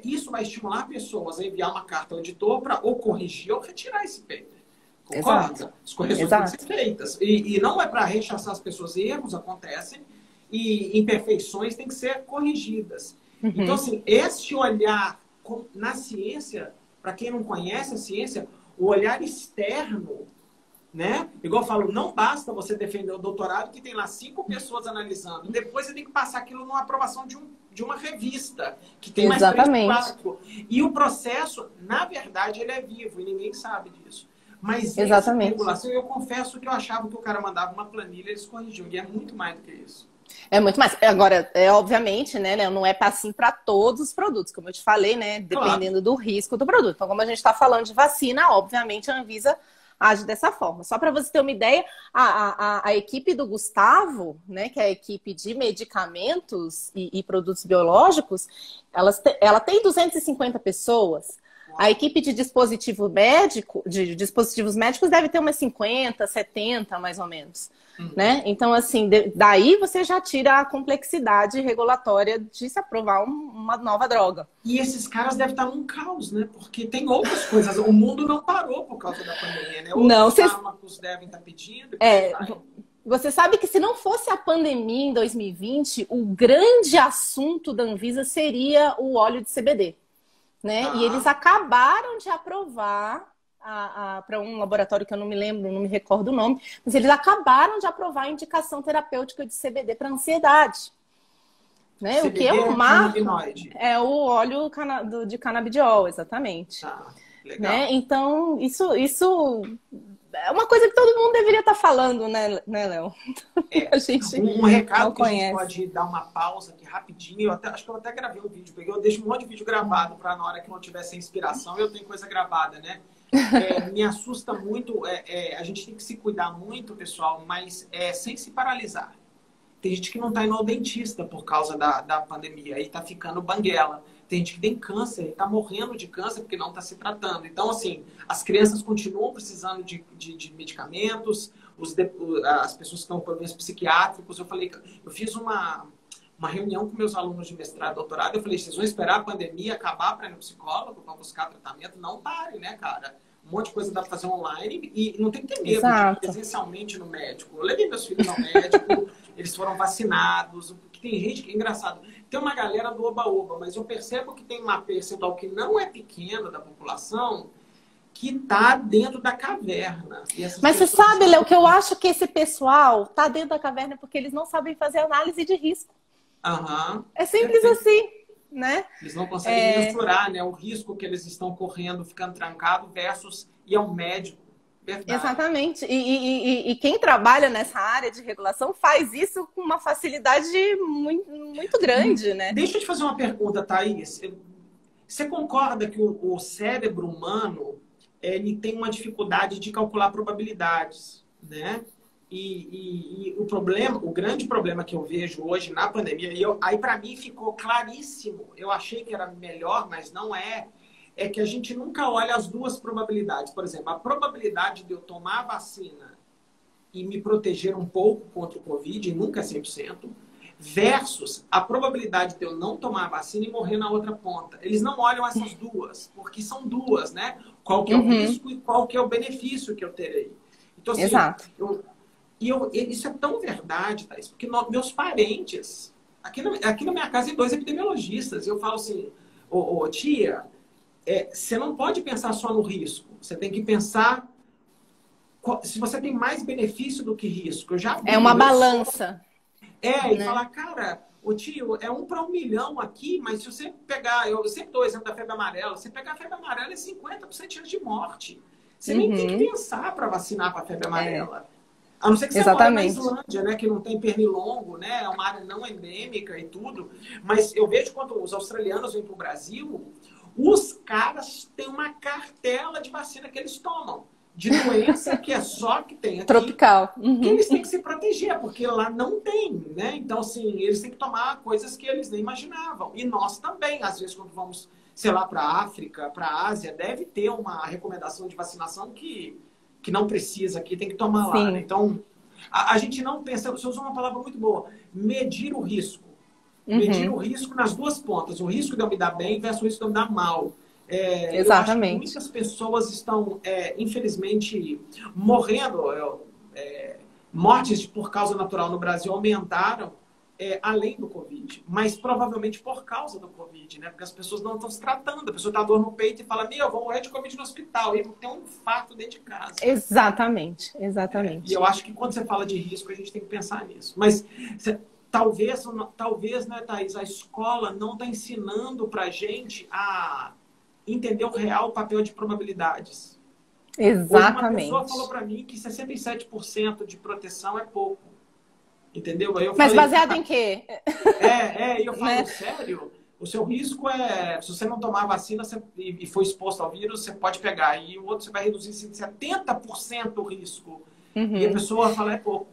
isso vai estimular pessoas a enviar uma carta ao editor para ou corrigir ou retirar esse paper. Concorda? As correções têm que ser feitas. E não é para rechaçar as pessoas. Erros acontecem e imperfeições têm que ser corrigidas. Então, assim, esse olhar na ciência, para quem não conhece a ciência, o olhar externo, né? Igual eu falo, não basta você defender o doutorado que tem lá 5 pessoas analisando. Depois você tem que passar aquilo numa aprovação de uma revista, que tem mais 3, 4. E o processo, na verdade, ele é vivo e ninguém sabe disso. Mas essa regulação, eu confesso que eu achava que o cara mandava uma planilha e eles corrigiam. E é muito mais do que isso. É muito mais. Agora, obviamente, né, Léo, não é assim para todos os produtos, como eu te falei, né? Dependendo do risco do produto. Então, como a gente está falando de vacina, obviamente a Anvisa age dessa forma. Só para você ter uma ideia, a equipe do Gustavo, né, que é a equipe de medicamentos e produtos biológicos, ela tem 250 pessoas. A equipe de dispositivos médicos deve ter umas 50, 70, mais ou menos. Né? Então, assim, daí você já tira a complexidade regulatória de se aprovar uma nova droga. E esses caras devem estar num caos, né? Porque tem outras coisas. O mundo não parou por causa da pandemia, né? Outros fármacos devem estar pedindo. Você sabe que se não fosse a pandemia em 2020, o grande assunto da Anvisa seria o óleo de CBD. Né? E eles acabaram de aprovar para um laboratório que eu não me recordo o nome, mas eles acabaram de aprovar a indicação terapêutica de CBD para ansiedade. Né? O que é um marco? É o óleo de canabidiol, exatamente. Legal. Né? Então, isso é uma coisa que todo mundo deveria estar falando, né, Léo? A gente um recado que a gente pode dar uma pausa aqui rapidinho. Acho que eu até gravei um vídeo. Eu deixo um monte de vídeo gravado para na hora que não tiver sem inspiração, eu tenho coisa gravada, né? Me assusta muito. A gente tem que se cuidar muito, pessoal, mas sem se paralisar. Tem gente que não está indo ao dentista por causa da pandemia e está ficando banguela. Tem gente que tem câncer e está morrendo de câncer porque não está se tratando. Então, assim, as crianças continuam precisando de medicamentos, as pessoas que estão com problemas psiquiátricos. Eu fiz uma reunião com meus alunos de mestrado e doutorado. Eu falei, vocês vão esperar a pandemia acabar para ir no psicólogo, para buscar tratamento? Não parem, né, cara? Um monte de coisa dá para fazer online e não tem que ter medo de ir presencialmente no médico. Eu levei meus filhos ao médico, eles foram vacinados. Tem gente que é engraçado. Tem uma galera do oba-oba, mas eu percebo que tem uma percentual que não é pequena da população que está dentro da caverna. Mas você sabe, Léo, que eu acho que esse pessoal está dentro da caverna porque eles não sabem fazer análise de risco. É simples assim, né? Eles não conseguem mensurar, né, o risco que eles estão correndo, ficando trancado, versus ir ao médico. Verdade. Exatamente. E quem trabalha nessa área de regulação faz isso com uma facilidade muito grande, né? Deixa eu te fazer uma pergunta, Thaís. Você concorda que o cérebro humano ele tem uma dificuldade de calcular probabilidades, né? E o grande problema que eu vejo hoje na pandemia, aí para mim ficou claríssimo, eu achei que era melhor, mas não é que a gente nunca olha as duas probabilidades. Por exemplo, a probabilidade de eu tomar a vacina e me proteger um pouco contra o Covid, e nunca é 100%, versus a probabilidade de eu não tomar a vacina e morrer na outra ponta. Eles não olham essas duas, porque são duas, né? Qual que é o risco e qual que é o benefício que eu terei. Então, assim, exato. Isso é tão verdade, Thaís, porque meus parentes, aqui na minha casa tem 2 epidemiologistas, eu falo assim, tia, você não pode pensar só no risco, você tem que pensar se você tem mais benefício do que risco. Eu já vi, é uma balança. E falar, cara, tio, é 1 para 1 milhão aqui, mas se você pegar, eu sempre dou o exemplo da febre amarela, se pegar a febre amarela é 50% de chance de morte. Você nem tem que pensar para vacinar para a febre amarela. A não ser que você mora na Islândia, né, que não tem pernilongo, né, é uma área não endêmica e tudo. Mas eu vejo quando os australianos vêm para o Brasil, os caras têm uma cartela de vacina que eles tomam. De doença que é só que tem aqui. Tropical. Que eles têm que se proteger, porque lá não tem, né? Então, assim, eles têm que tomar coisas que eles nem imaginavam. E nós também, às vezes, quando vamos, sei lá, para a África, para a Ásia, deve ter uma recomendação de vacinação que não precisa aqui, tem que tomar lá, né? Então, a gente não pensa, você usou uma palavra muito boa, medir o risco. Medir o risco nas duas pontas. O risco de eu me dar bem versus o risco de eu me dar mal. Exatamente. Eu acho que muitas pessoas estão, infelizmente, morrendo. Mortes por causa natural no Brasil aumentaram além do Covid, mas provavelmente por causa do Covid, né? Porque as pessoas não estão se tratando. A pessoa está dor no peito e fala, eu vou morrer de Covid no hospital. E tem um infarto dentro de casa. Exatamente. E eu acho que quando você fala de risco, a gente tem que pensar nisso. Mas talvez, né, Thaís, a escola não está ensinando para a gente a entender o real papel de probabilidades. Exatamente. Hoje uma pessoa falou para mim que 67% de proteção é pouco. Entendeu? Aí eu Mas falei, baseado em quê? E eu falo, sério? O seu risco se você não tomar a vacina e for exposto ao vírus, você pode pegar. E o outro você vai reduzir 70% o risco. E a pessoa fala, é pouco.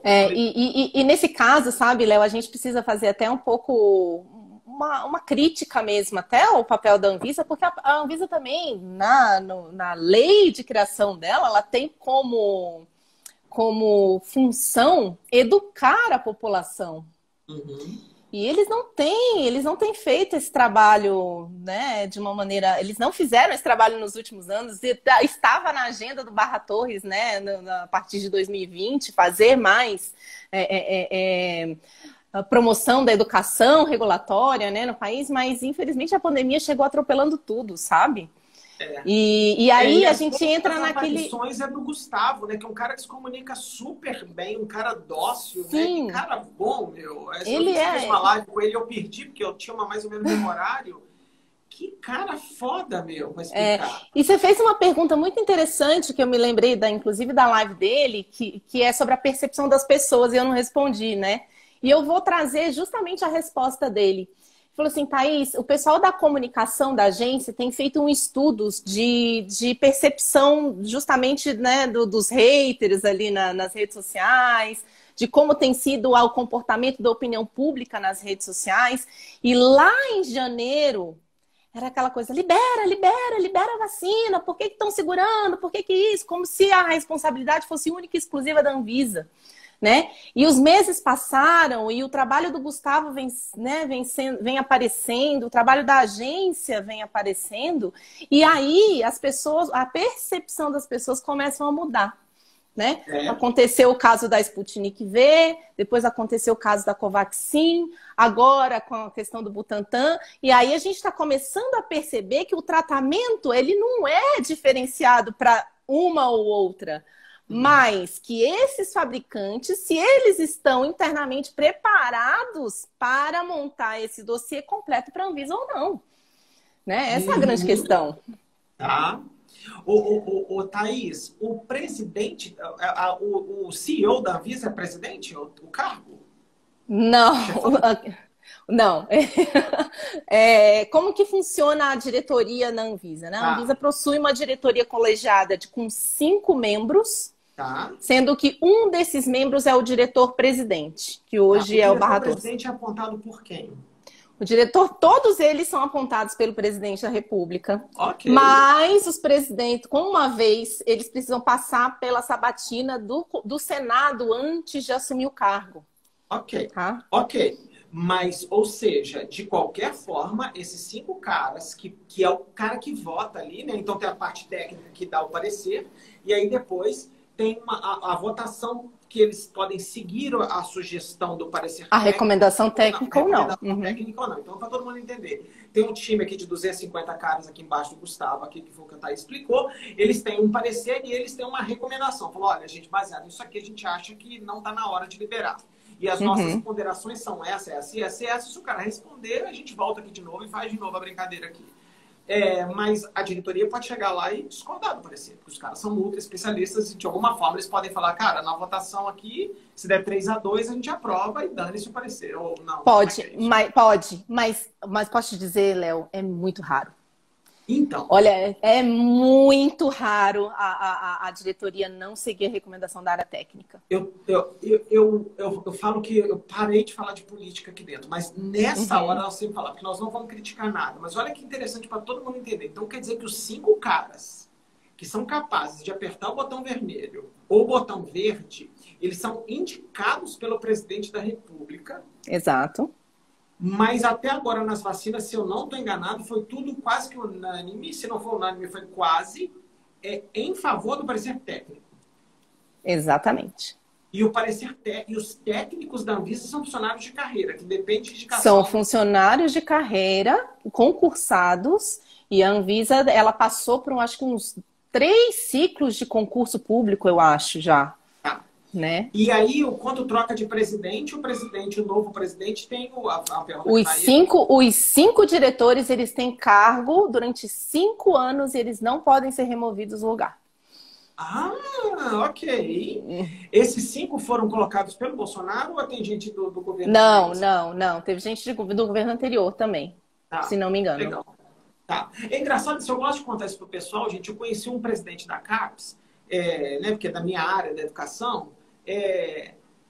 E nesse caso, sabe, Léo, a gente precisa fazer até um pouco uma crítica mesmo até ao papel da Anvisa, porque a Anvisa também, na lei de criação dela, ela tem como função educar a população. E eles não têm feito esse trabalho, né, de uma maneira... Eles não fizeram esse trabalho nos últimos anos. Estava na agenda do Barra Torres, né, a partir de 2020, fazer mais a promoção da educação regulatória, né, no país, mas infelizmente a pandemia chegou atropelando tudo, sabe? E aí a gente entra naquele... As aparições é do Gustavo, né? Que é um cara que se comunica super bem, um cara dócil, Sim. né? Que cara bom, meu. Ele eu fiz uma live com ele, eu perdi, porque eu tinha mais ou menos um horário. Que cara foda, meu, pra explicar. E você fez uma pergunta muito interessante, que eu me lembrei, inclusive, da live dele, que é sobre a percepção das pessoas, e eu não respondi, né? E eu vou trazer justamente a resposta dele. Falou assim, Thaís, o pessoal da comunicação da agência tem feito um estudos de percepção justamente, né, dos haters ali nas redes sociais, de como tem sido o comportamento da opinião pública nas redes sociais. E lá em janeiro, era aquela coisa, libera a vacina, por que estão segurando, por que isso? Como se a responsabilidade fosse única e exclusiva da Anvisa. Né? E os meses passaram e o trabalho do Gustavo vem aparecendo, o trabalho da agência vem aparecendo, e aí a percepção das pessoas começam a mudar. né? Aconteceu o caso da Sputnik V, depois aconteceu o caso da Covaxin, agora com a questão do Butantan, e aí a gente está começando a perceber que o tratamento ele não é diferenciado para uma ou outra, mas que esses fabricantes, se eles estão internamente preparados para montar esse dossiê completo para a Anvisa ou não, né? Essa é a grande questão. Tá. Thaís, o presidente, o CEO da Anvisa é presidente, o cargo? Não, não. Como que funciona a diretoria na Anvisa, né? A Anvisa possui uma diretoria colegiada com 5 membros, sendo que um desses membros é o diretor-presidente, que hoje é o Barra Torres. O presidente é apontado por quem? O diretor, todos eles são apontados pelo presidente da República. Okay. Mas os presidentes, com uma vez, eles precisam passar pela sabatina do Senado antes de assumir o cargo. Ok. Ok. Mas, ou seja, de qualquer forma, esses 5 caras, que é o cara que vota ali, né? Então tem a parte técnica que dá o parecer, e aí depois tem a votação que eles podem seguir a sugestão do parecer técnico. A recomendação técnica ou não. Técnica ou não. Então, para todo mundo entender. Tem um time aqui de 250 caras aqui embaixo do Gustavo, aqui que foi o que a Thaís explicou. Eles têm um parecer e eles têm uma recomendação. Falou, olha, gente, baseado nisso aqui, a gente acha que não está na hora de liberar. E as nossas ponderações são essa. Se o cara responder, a gente volta aqui de novo e faz de novo a brincadeira aqui. Mas a diretoria pode chegar lá e discordar do parecer, porque os caras são ultra especialistas e de alguma forma eles podem falar, cara, na votação aqui, se der 3-2, a gente aprova e dane-se o parecer. Ou não. Pode, mas posso te dizer, Léo, é muito raro. Então. Olha, é muito raro a diretoria não seguir a recomendação da área técnica. Eu falo que eu parei de falar de política aqui dentro, mas nessa hora nós sempre falamos, porque nós não vamos criticar nada. Mas olha que interessante para todo mundo entender. Então quer dizer que os 5 caras que são capazes de apertar o botão vermelho ou o botão verde, eles são indicados pelo presidente da República. Exato. Mas até agora nas vacinas, se eu não estou enganado, foi tudo quase que unânime. Se não for unânime, foi quase em favor do parecer técnico. Exatamente. E os técnicos da Anvisa são funcionários de carreira, que depende de indicação. São funcionários de carreira, concursados, e a Anvisa, ela passou por, acho que uns 3 ciclos de concurso público, eu acho, já. Né? E aí, quando troca de presidente, o novo presidente tem a pergunta. Os 5 diretores, eles têm cargo durante 5 anos e eles não podem ser removidos do lugar. Ah, ok. Esses 5 foram colocados pelo Bolsonaro ou tem gente do governo? Não. Teve gente do governo anterior também, se não me engano. Legal. Tá. É engraçado, se eu gosto de contar isso pro pessoal, gente, eu conheci um presidente da CAPES, né, porque é da minha área da educação,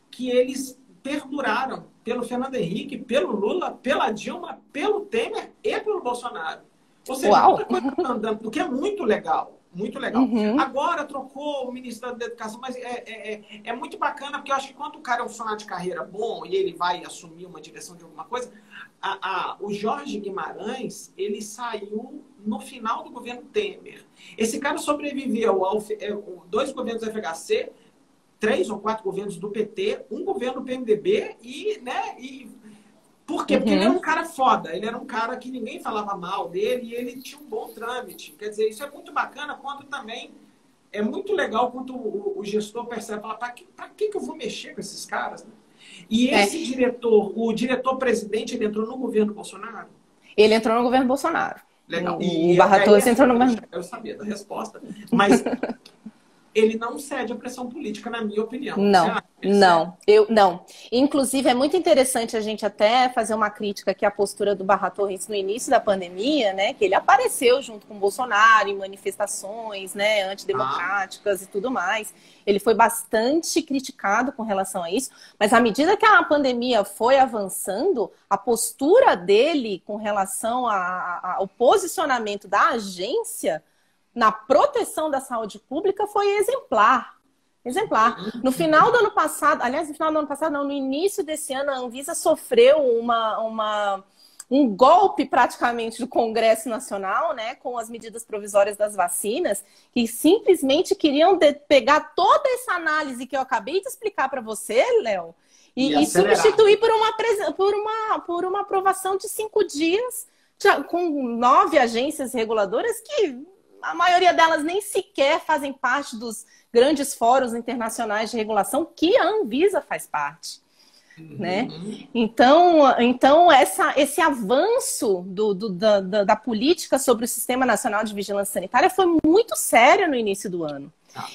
que eles perduraram pelo Fernando Henrique, pelo Lula, pela Dilma, pelo Temer e pelo Bolsonaro. Ou seja, muita coisa andando, o que é muito legal. Muito legal. Agora trocou o ministro da Educação, mas é muito bacana, porque eu acho que quando o cara é um funcionário de carreira bom e ele vai assumir uma direção de alguma coisa, o Jorge Guimarães, ele saiu no final do governo Temer. Esse cara sobreviveu a 2 governos do FHC, 3 ou 4 governos do PT, um governo do PMDB Por quê? Porque ele era um cara foda, ele era um cara que ninguém falava mal dele e ele tinha um bom trâmite. Quer dizer, isso é muito bacana quando também é muito legal quando o gestor percebe, fala, para que eu vou mexer com esses caras? Né? E esse diretor, o diretor-presidente, ele entrou no governo Bolsonaro? Ele entrou no governo Bolsonaro. Legal. O Barra Torres entrou no governo. Eu sabia da resposta, mas ele não cede à pressão política, na minha opinião. Não. Inclusive, é muito interessante a gente até fazer uma crítica aqui à postura do Barra Torres no início da pandemia, né? Que ele apareceu junto com o Bolsonaro em manifestações, né, antidemocráticas e tudo mais. Ele foi bastante criticado com relação a isso, mas à medida que a pandemia foi avançando, a postura dele com relação ao posicionamento da agência na proteção da saúde pública foi exemplar. No final do ano passado, aliás, no final do ano passado, não, no início desse ano, a Anvisa sofreu uma um golpe praticamente do Congresso Nacional, né, com as medidas provisórias das vacinas, que simplesmente queriam pegar toda essa análise que eu acabei de explicar para você, Léo, e substituir por uma aprovação de 5 dias, com 9 agências reguladoras que a maioria delas nem sequer fazem parte dos grandes fóruns internacionais de regulação que a Anvisa faz parte. Né? Então esse avanço da política sobre o Sistema Nacional de Vigilância Sanitária foi muito sério no início do ano.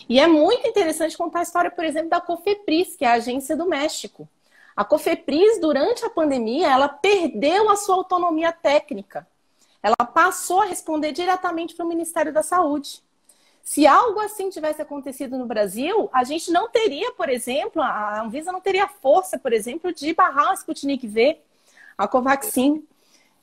E é muito interessante contar a história, por exemplo, da COFEPRIS, que é a agência do México. A COFEPRIS, durante a pandemia, ela perdeu a sua autonomia técnica. Ela passou a responder diretamente para o Ministério da Saúde. Se algo assim tivesse acontecido no Brasil, a gente não teria, por exemplo, a Anvisa não teria força, por exemplo, de barrar a Sputnik V, a Covaxin,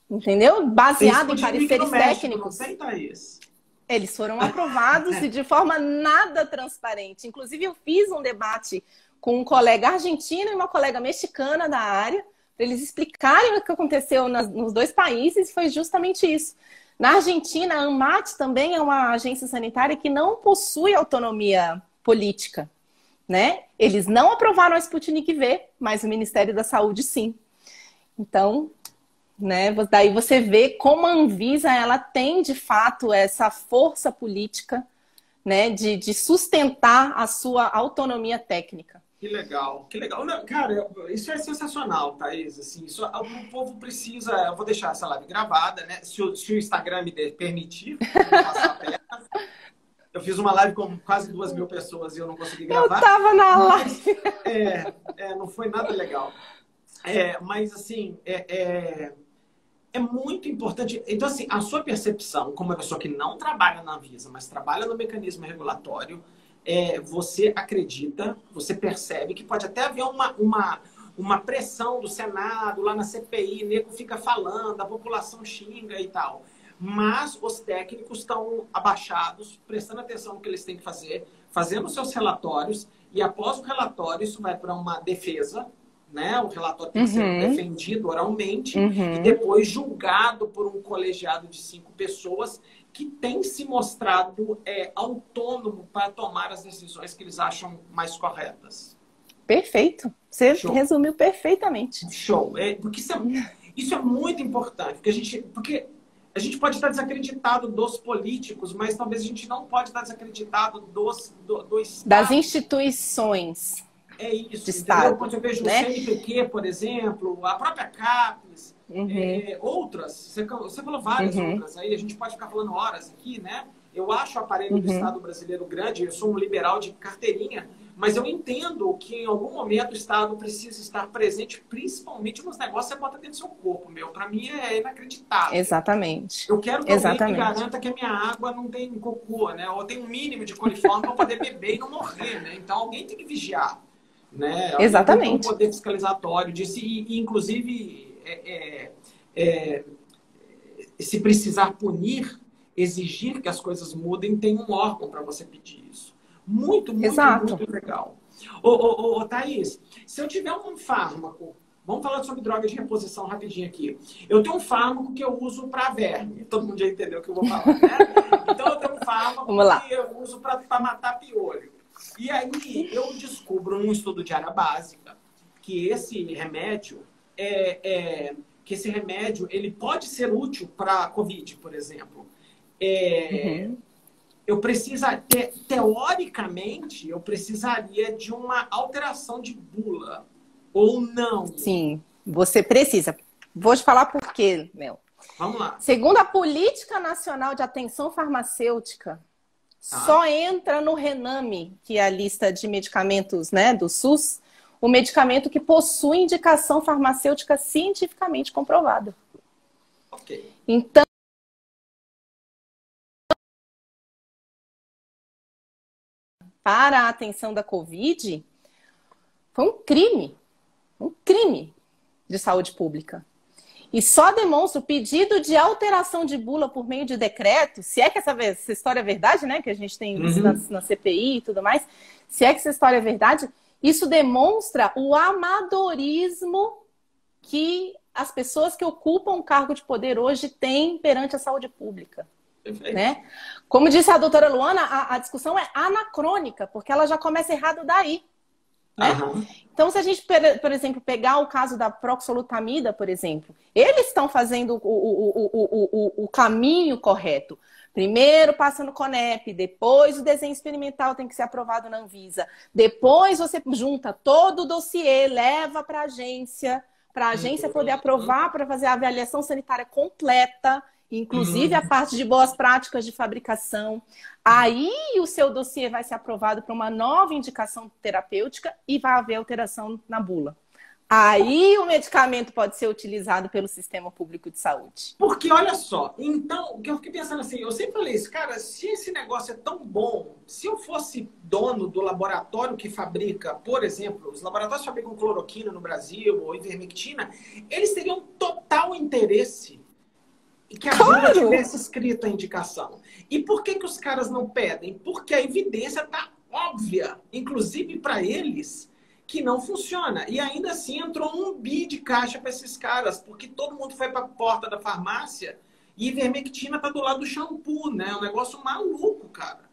entendeu? Baseado em pareceres técnicos. Não sei, Thaís. Eles foram aprovados e de forma nada transparente. Inclusive, eu fiz um debate com um colega argentino e uma colega mexicana da área, para eles explicarem o que aconteceu nos 2 países, e foi justamente isso. Na Argentina, a ANMAT também é uma agência sanitária que não possui autonomia política, né? Eles não aprovaram a Sputnik V, mas o Ministério da Saúde sim. Então, né, daí você vê como a Anvisa ela tem, de fato, essa força política, né, de sustentar a sua autonomia técnica. Que legal, que legal. Não, cara, isso é sensacional, Thaís. Assim, isso, o povo precisa... Eu vou deixar essa live gravada, né? Se o Instagram me permitir, eu fiz uma live com quase 2.000 pessoas e eu não consegui gravar. Eu tava na live. Não foi nada legal. Mas, assim, é muito importante. Então, assim, a sua percepção, como uma pessoa que não trabalha na Anvisa, mas trabalha no mecanismo regulatório, você acredita, você percebe que pode até haver uma pressão do Senado, lá na CPI, nego fica falando, a população xinga e tal. Mas os técnicos estão abaixados, prestando atenção no que eles têm que fazer, fazendo seus relatórios, e após o relatório, isso vai para uma defesa, né? O relatório tem que ser defendido oralmente, e depois julgado por um colegiado de 5 pessoas, que tem se mostrado autônomo para tomar as decisões que eles acham mais corretas. Perfeito. Você resumiu perfeitamente. Show. Porque isso é muito importante. Porque a gente pode estar desacreditado dos políticos, mas talvez a gente não pode estar desacreditado do Estado. Das instituições. É isso. De Estado, quando eu vejo, né? O CNPq, por exemplo, a própria CAPES, outras, você falou várias outras, aí a gente pode ficar falando horas aqui, né? Eu acho o aparelho do Estado brasileiro grande, eu sou um liberal de carteirinha, mas eu entendo que em algum momento o Estado precisa estar presente, principalmente nos negócios que você bota dentro do seu corpo, meu. Para mim é inacreditável. Exatamente. Eu quero que alguém que garanta que a minha água não tem cocô, né? Ou tem um mínimo de coliforme para poder beber e não morrer, né? Então alguém tem que vigiar, né? Exatamente. Tem um poder fiscalizatório disso e inclusive, se precisar punir, exigir que as coisas mudem, tem um órgão para você pedir isso. Muito legal. Ô, Thaís, se eu tiver um fármaco, vamos falar sobre droga de reposição rapidinho aqui. Eu tenho um fármaco que eu uso para verme. Todo mundo já entendeu o que eu vou falar, né? Então eu tenho um fármaco que eu uso para matar piolho. E aí eu descubro num estudo de área básica que esse remédio ele pode ser útil para a COVID, por exemplo. Eu teoricamente, eu precisaria de uma alteração de bula, ou não? Sim, você precisa. Vou te falar por quê, Mel. Vamos lá. Segundo a Política Nacional de Atenção Farmacêutica, só entra no RENAME, que é a lista de medicamentos, né, do SUS, o medicamento que possui indicação farmacêutica cientificamente comprovada. Ok. Então, para a atenção da Covid, foi um crime de saúde pública. E só demonstra o pedido de alteração de bula por meio de decreto, se é que essa história é verdade, né? Que a gente tem visto na CPI e tudo mais, se é que essa história é verdade, isso demonstra o amadorismo que as pessoas que ocupam um cargo de poder hoje têm perante a saúde pública. Né? Como disse a doutora Luana, a discussão é anacrônica, porque ela já começa errado daí. Né? Aham. Então, se a gente, por exemplo, pegar o caso da proxolutamida, por exemplo, eles estão fazendo o caminho correto. Primeiro passa no CONEP, depois o desenho experimental tem que ser aprovado na Anvisa, depois você junta todo o dossiê, leva para a agência poder aprovar para fazer a avaliação sanitária completa, inclusive a parte de boas práticas de fabricação. Aí o seu dossiê vai ser aprovado para uma nova indicação terapêutica e vai haver alteração na bula. Aí o medicamento pode ser utilizado pelo sistema público de saúde. Porque, olha só, então, o que eu fiquei pensando assim, eu sempre falei isso, cara, se esse negócio é tão bom, se eu fosse dono do laboratório que fabrica, por exemplo, os laboratórios que fabricam cloroquina no Brasil ou ivermectina, eles teriam total interesse em que a bula tivesse escrito a indicação. E por que os caras não pedem? Porque a evidência está óbvia, inclusive para eles, que não funciona. E ainda assim entrou 1 bi de caixa para esses caras, porque todo mundo foi para a porta da farmácia e ivermectina está do lado do shampoo, né? É um negócio maluco, cara.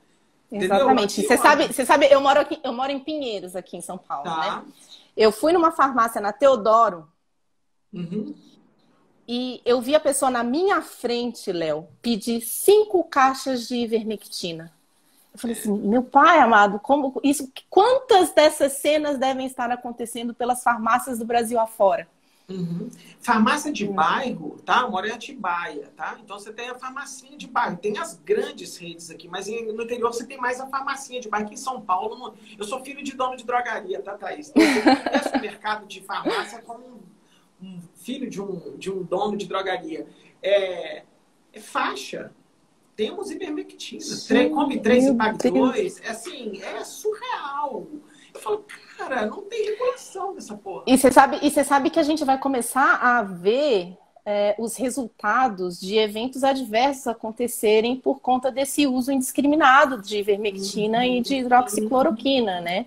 Exatamente. Você sabe, eu moro em Pinheiros, aqui em São Paulo, tá, né? Eu fui numa farmácia na Teodoro e eu vi a pessoa na minha frente, Léo, pedir 5 caixas de ivermectina. Eu falei assim, meu pai amado, quantas dessas cenas devem estar acontecendo pelas farmácias do Brasil afora? Farmácia de bairro, tá? Eu moro em Atibaia, tá? Então você tem a farmacinha de bairro. Tem as grandes redes aqui, mas no interior você tem mais a farmacinha de bairro. Aqui em São Paulo, eu sou filho de dono de drogaria, tá, Thaís? Então eu conheço o mercado de farmácia como um filho de um dono de drogaria. É faixa. Temos ivermectina. Come 3 e pague 2. É assim, é surreal. Eu falo, cara, não tem regulação dessa porra. E você sabe que a gente vai começar a ver os resultados de eventos adversos acontecerem por conta desse uso indiscriminado de ivermectina e de hidroxicloroquina, né?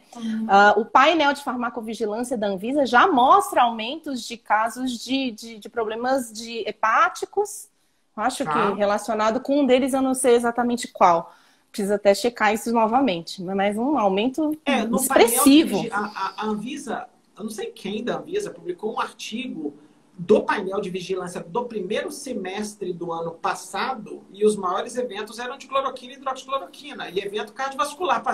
O painel de farmacovigilância da Anvisa já mostra aumentos de casos de problemas hepáticos. Acho que relacionado com um deles, eu não sei exatamente qual. Preciso até checar isso novamente. Mas um aumento expressivo. A Anvisa, eu não sei quem da Anvisa, publicou um artigo do painel de vigilância do primeiro semestre do ano passado e os maiores eventos eram de cloroquina e hidroxicloroquina. E evento cardiovascular, para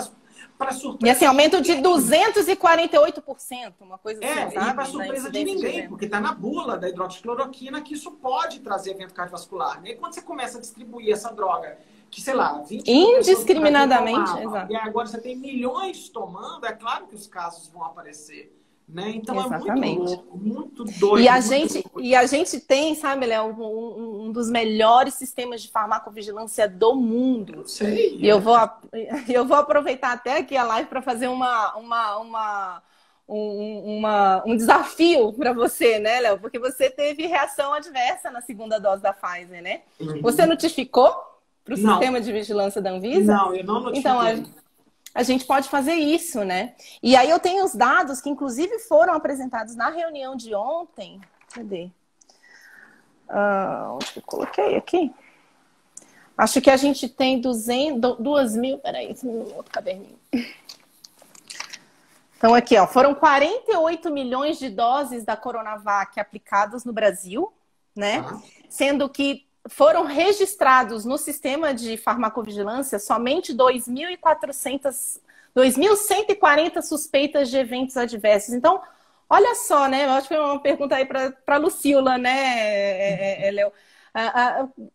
surpresa. E assim, aumento de 248%, uma coisa assim, sabe? E para surpresa de ninguém, porque está na bula da hidroxicloroquina que isso pode trazer evento cardiovascular. E aí, quando você começa a distribuir essa droga, que sei lá, 20 indiscriminadamente, exato. E agora você tem milhões tomando, é claro que os casos vão aparecer. Né? Então exatamente. É muito louco, muito doido. E a gente tem, sabe, Léo, um dos melhores sistemas de farmacovigilância do mundo. Eu sei. E eu vou aproveitar até aqui a live para fazer um desafio para você, né, Léo? Porque você teve reação adversa na segunda dose da Pfizer, né? Você notificou para o sistema de vigilância da Anvisa? Não, eu não notifiquei. Então, a gente pode fazer isso, né? E aí eu tenho os dados que, inclusive, foram apresentados na reunião de ontem. Cadê? Onde que eu coloquei aqui? Acho que a gente tem 2.000... Peraí, esse outro caderninho. Então, aqui, ó, foram 48 milhões de doses da Coronavac aplicadas no Brasil, né? Sendo que foram registrados no sistema de farmacovigilância somente 2.140 suspeitas de eventos adversos. Então, olha só, né? Eu acho que é uma pergunta aí para a Lucila, né, Léo?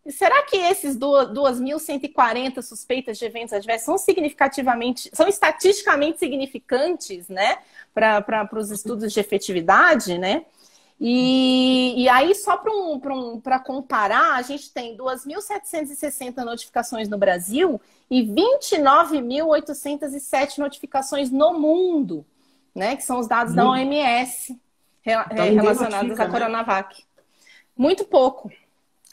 Será que esses 2.140 suspeitas de eventos adversos são estatisticamente significantes, né, para os estudos de efetividade, né? E aí, só para comparar, a gente tem 2.760 notificações no Brasil e 29.807 notificações no mundo, né? Que são os dados da OMS relacionados à Coronavac. Muito pouco.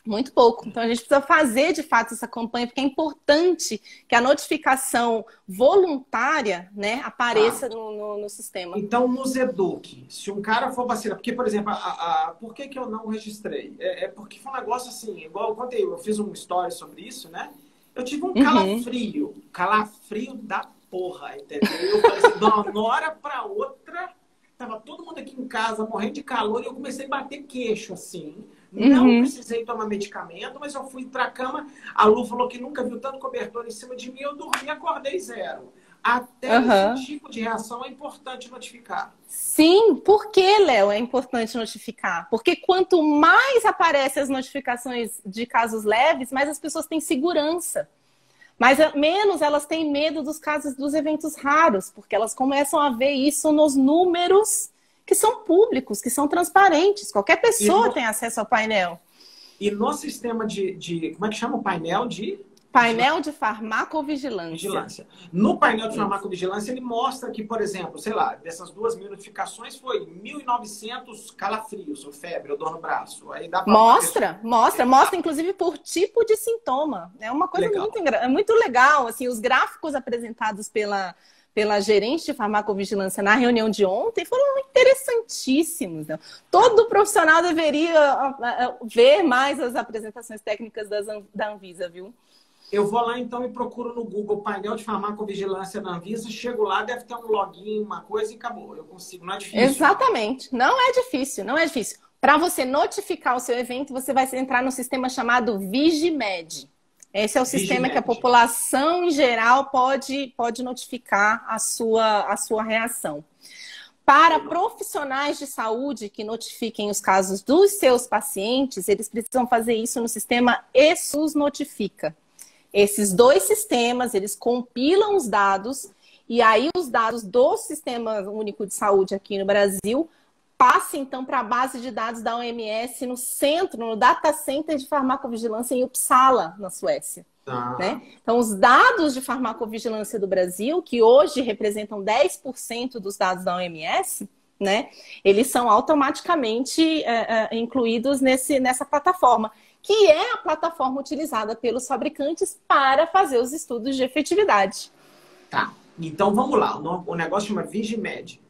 Muito pouco. Então, a gente precisa fazer, de fato, essa campanha, porque é importante que a notificação voluntária, né, apareça no sistema. Então, nos eduque. Se um cara for vacinar... Porque, por exemplo, por que eu não registrei? Porque foi um negócio assim, igual eu contei, eu fiz um story sobre isso, né? Eu tive um calafrio da porra, entendeu? Eu falei assim, de uma hora para outra, tava todo mundo aqui em casa morrendo de calor e eu comecei a bater queixo, assim. Não precisei tomar medicamento, mas eu fui pra cama. A Lu falou que nunca viu tanto cobertor em cima de mim. Eu dormi e acordei zero. Até esse tipo de reação é importante notificar. Sim, por que, Léo, é importante notificar? Porque quanto mais aparecem as notificações de casos leves, mais as pessoas têm segurança. Mas menos elas têm medo dos casos dos eventos raros, porque elas começam a ver isso nos números que são públicos, que são transparentes. Qualquer pessoa tem acesso ao painel. E no sistema como é que chama o painel de... Painel de farmacovigilância. No painel de farmacovigilância, ele mostra que, por exemplo, sei lá, dessas 2.000 notificações foi 1.900 calafrios, ou febre, ou dor no braço. Aí dá pra mostra, inclusive, por tipo de sintoma. É uma coisa muito legal. Assim, os gráficos apresentados pela gerente de farmacovigilância na reunião de ontem foram interessantíssimos. Né? Todo profissional deveria ver mais as apresentações técnicas da Anvisa, viu? Eu vou lá, então, e procuro no Google painel de farmacovigilância da Anvisa, chego lá, deve ter um login, uma coisa e acabou. Eu consigo, não é difícil. Exatamente. Não é difícil. Para você notificar o seu evento, você vai entrar no sistema chamado Vigimed. Esse é o sistema que a população em geral pode notificar a sua reação. Para profissionais de saúde que notifiquem os casos dos seus pacientes, eles precisam fazer isso no sistema eSUS Notifica. Esses dois sistemas, eles compilam os dados e aí os dados do Sistema Único de Saúde aqui no Brasil passam, então, para a base de dados da OMS no Data Center de Farmacovigilância em Uppsala, na Suécia. Né? Então, os dados de farmacovigilância do Brasil, que hoje representam 10% dos dados da OMS, né, eles são automaticamente incluídos nessa plataforma, que é a plataforma utilizada pelos fabricantes para fazer os estudos de efetividade. Tá, então vamos lá. O negócio chama Vigimed.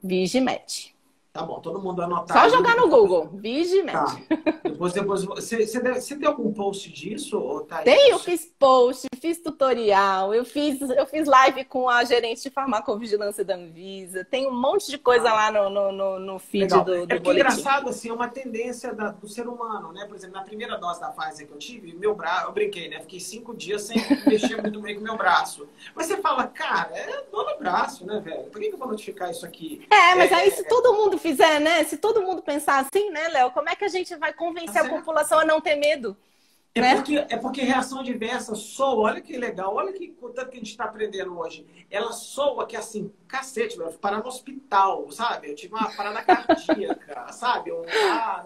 Vigimed. Tá bom, todo mundo anotar. Só jogar no Google, Vigimed. Tá. Depois você tem algum post disso? Ou tá aí? Tem, eu fiz post, fiz tutorial, eu fiz live com a gerente de farmacovigilância da Anvisa, tem um monte de coisa lá no feed do boletim. Engraçado, assim, é uma tendência do ser humano, né? Por exemplo, na primeira dose da Pfizer que eu tive, eu brinquei, né? Fiquei 5 dias sem mexer muito bem com o meu braço. Mas você fala, cara, é dor no braço, né, velho? Por que eu vou notificar isso aqui? Mas aí se todo mundo fizer, né? Se todo mundo pensar assim, né, Léo? Como é que a gente vai convencer a população a não ter medo? Porque reação adversa soa, olha que legal, olha que tanto que a gente está aprendendo hoje. Ela soa que assim, cacete, eu fui parar no hospital, sabe? Eu tive uma parada cardíaca, sabe?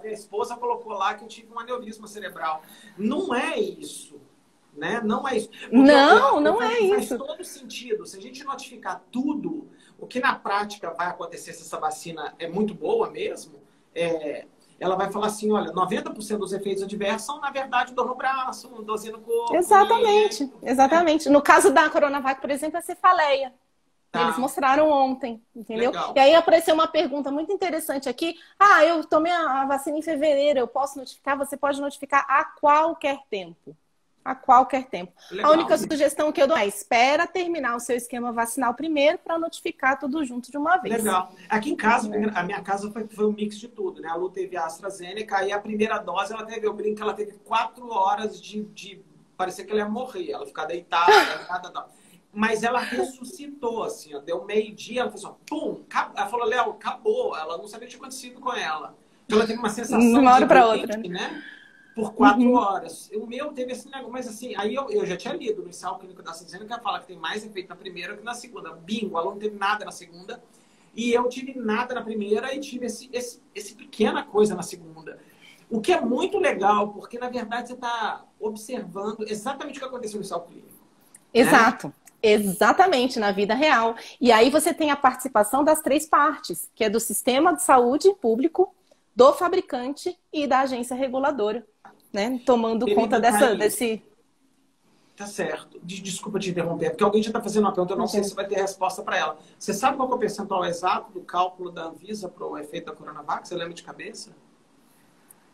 Minha esposa colocou lá que eu tive um aneurisma cerebral. Não é isso, né? Não é isso. Não é isso. Faz todo sentido. Se a gente notificar tudo, o que na prática vai acontecer se essa vacina é muito boa mesmo, ela vai falar assim, olha, 90% dos efeitos adversos são, na verdade, dor no braço, dorzinha no corpo. Exatamente. No caso da Coronavac, por exemplo, é cefaleia. Eles mostraram ontem, entendeu? Legal. E aí apareceu uma pergunta muito interessante aqui. Eu tomei a vacina em fevereiro, eu posso notificar? Você pode notificar a qualquer tempo. A qualquer tempo. Legal. A única sugestão que eu dou é espera terminar o seu esquema vacinal primeiro para notificar tudo junto de uma vez. Legal. Aqui em casa, a minha casa foi um mix de tudo, né? A Lu teve a AstraZeneca e a primeira dose, eu brinco que ela teve 4 horas de parecia que ela ia morrer. Ela ficava deitada, mas ela ressuscitou, assim, ó, deu meio-dia, ela fez pum, ela falou, Léo, acabou. Ela não sabia o que tinha acontecido com ela. Então ela teve uma sensação de uma hora para outra, né? Por 4 horas. O meu teve esse negócio, mas assim, aí eu já tinha lido no ensaio clínico da AstraZeneca que fala que tem mais efeito na primeira que na segunda. Bingo, ela não teve nada na segunda. E eu tive nada na primeira e tive esse pequena coisa na segunda. O que é muito legal, porque na verdade você está observando exatamente o que aconteceu no ensaio clínico. Exato. Né? Exatamente, na vida real. E aí você tem a participação das 3 partes, que é do sistema de saúde público, do fabricante e da agência reguladora. né, tomando conta desse... Tá certo. Desculpa te interromper, porque alguém já está fazendo uma pergunta, eu não sei se vai ter resposta para ela. Você sabe qual é o percentual exato do cálculo da Anvisa para o efeito da Coronavac? Você lembra de cabeça?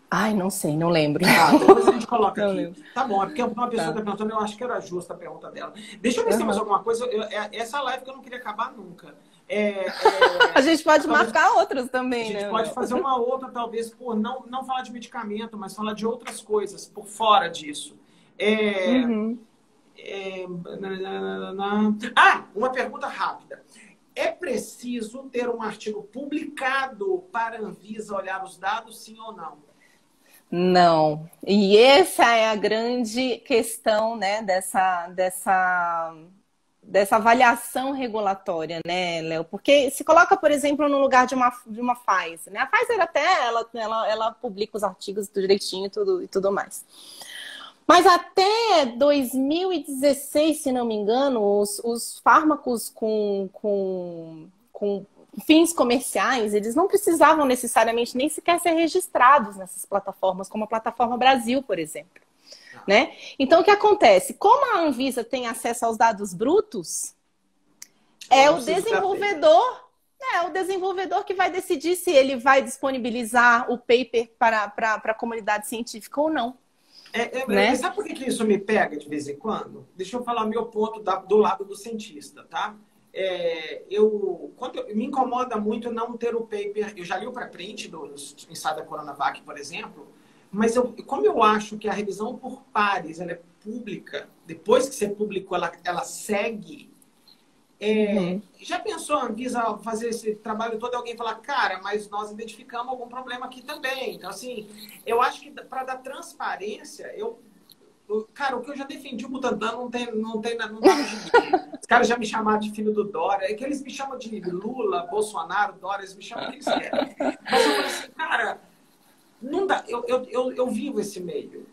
Ai, não sei, não lembro. Depois a gente coloca aqui. Lembro. Tá bom, é porque uma pessoa está perguntando, eu acho que era justa a pergunta dela. Deixa eu ver se tem mais alguma coisa. Essa live que eu não queria acabar nunca. A gente pode marcar outras também, né? A gente pode fazer uma outra, talvez, por não falar de medicamento, mas falar de outras coisas por fora disso. Uma pergunta rápida. É preciso ter um artigo publicado para a Anvisa olhar os dados, sim ou não? Não. E essa é a grande questão, né, dessa avaliação regulatória, né, Léo? Porque se coloca, por exemplo, no lugar de uma Pfizer, né? A Pfizer até, ela publica os artigos direitinho e tudo mais. Mas até 2016, se não me engano, os fármacos com fins comerciais, eles não precisavam necessariamente nem sequer ser registrados nessas plataformas, como a plataforma Brasil, por exemplo. Né? Então, o que acontece? Como a Anvisa tem acesso aos dados brutos, é o desenvolvedor que vai decidir se ele vai disponibilizar o paper para a comunidade científica ou não. Né? Sabe por que isso me pega de vez em quando? Deixa eu falar meu ponto do lado do cientista, tá? Me incomoda muito não ter o paper. Eu já li o pré-print do ensaio da Coronavac, por exemplo, mas como eu acho que a revisão por pares ela é pública, depois que você publicou, ela segue. Já pensou a Anvisa fazer esse trabalho todo e alguém falar, cara, mas nós identificamos algum problema aqui também. Então, assim, eu acho que para dar transparência, cara, o que eu já defendi o Butantan não dá no gibi. Os caras já me chamaram de filho do Dória. É que eles me chamam de Lula, Bolsonaro, Dória, eles me chamam o que eles querem. Mas eu falei assim, cara, não dá. Eu vivo esse meio.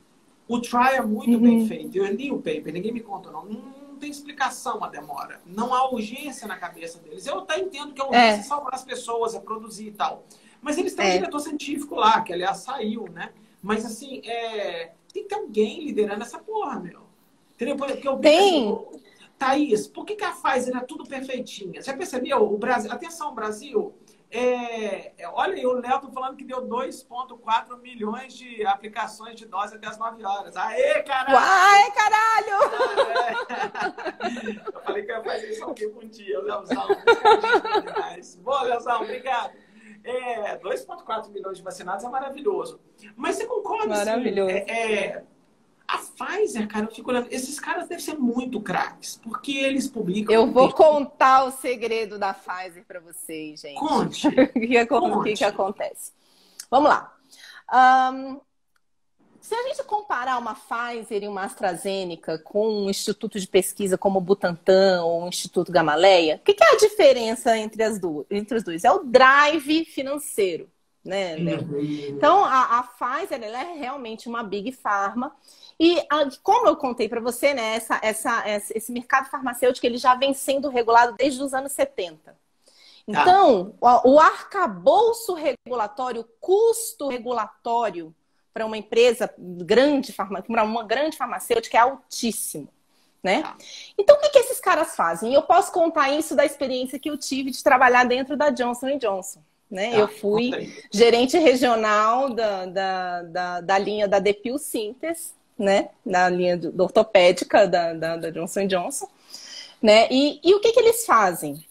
O trial é muito bem feito. Eu li o paper, ninguém me conta, não tem explicação a demora. Não há urgência na cabeça deles. Eu até entendo que a urgência é salvar as pessoas, é produzir e tal. Mas eles têm um diretor científico lá, que aliás saiu, né? Mas assim, tem que ter alguém liderando essa porra, meu. Entendeu? Porque Thaís, por que a Pfizer é tudo perfeitinha? Você percebeu? O Brasil, atenção, Brasil. Olha, o Léo tá falando que deu 2,4 milhões de aplicações de dose até as 9 horas. Aê, caralho! Uai, caralho! Eu falei que eu ia fazer isso aqui um dia, Leozão. Boa, Leozão, obrigado. 2,4 milhões de vacinados é maravilhoso. Mas você concorda? Maravilhoso. A Pfizer, cara, eu fico olhando, esses caras devem ser muito craques, porque eles publicam... Eu vou contar o segredo da Pfizer para vocês, gente. Conte. O que acontece? Vamos lá. Se a gente comparar uma Pfizer e uma AstraZeneca com um instituto de pesquisa como o Butantan ou o Instituto Gamaleya, o que é a diferença entre os dois? É o drive financeiro, né, Léo? Então, a Pfizer ela é realmente uma big pharma. E como eu contei para você, né, esse mercado farmacêutico ele já vem sendo regulado desde os anos 70. Então, o arcabouço regulatório, o custo regulatório para uma empresa grande, para uma grande farmacêutica é altíssimo, né? Então, o que esses caras fazem? Eu posso contar isso da experiência que eu tive de trabalhar dentro da Johnson & Johnson. Né? Eu fui gerente regional da linha da Depil Synthes, né? Na linha ortopédica da Johnson & Johnson. Né? E o que eles fazem?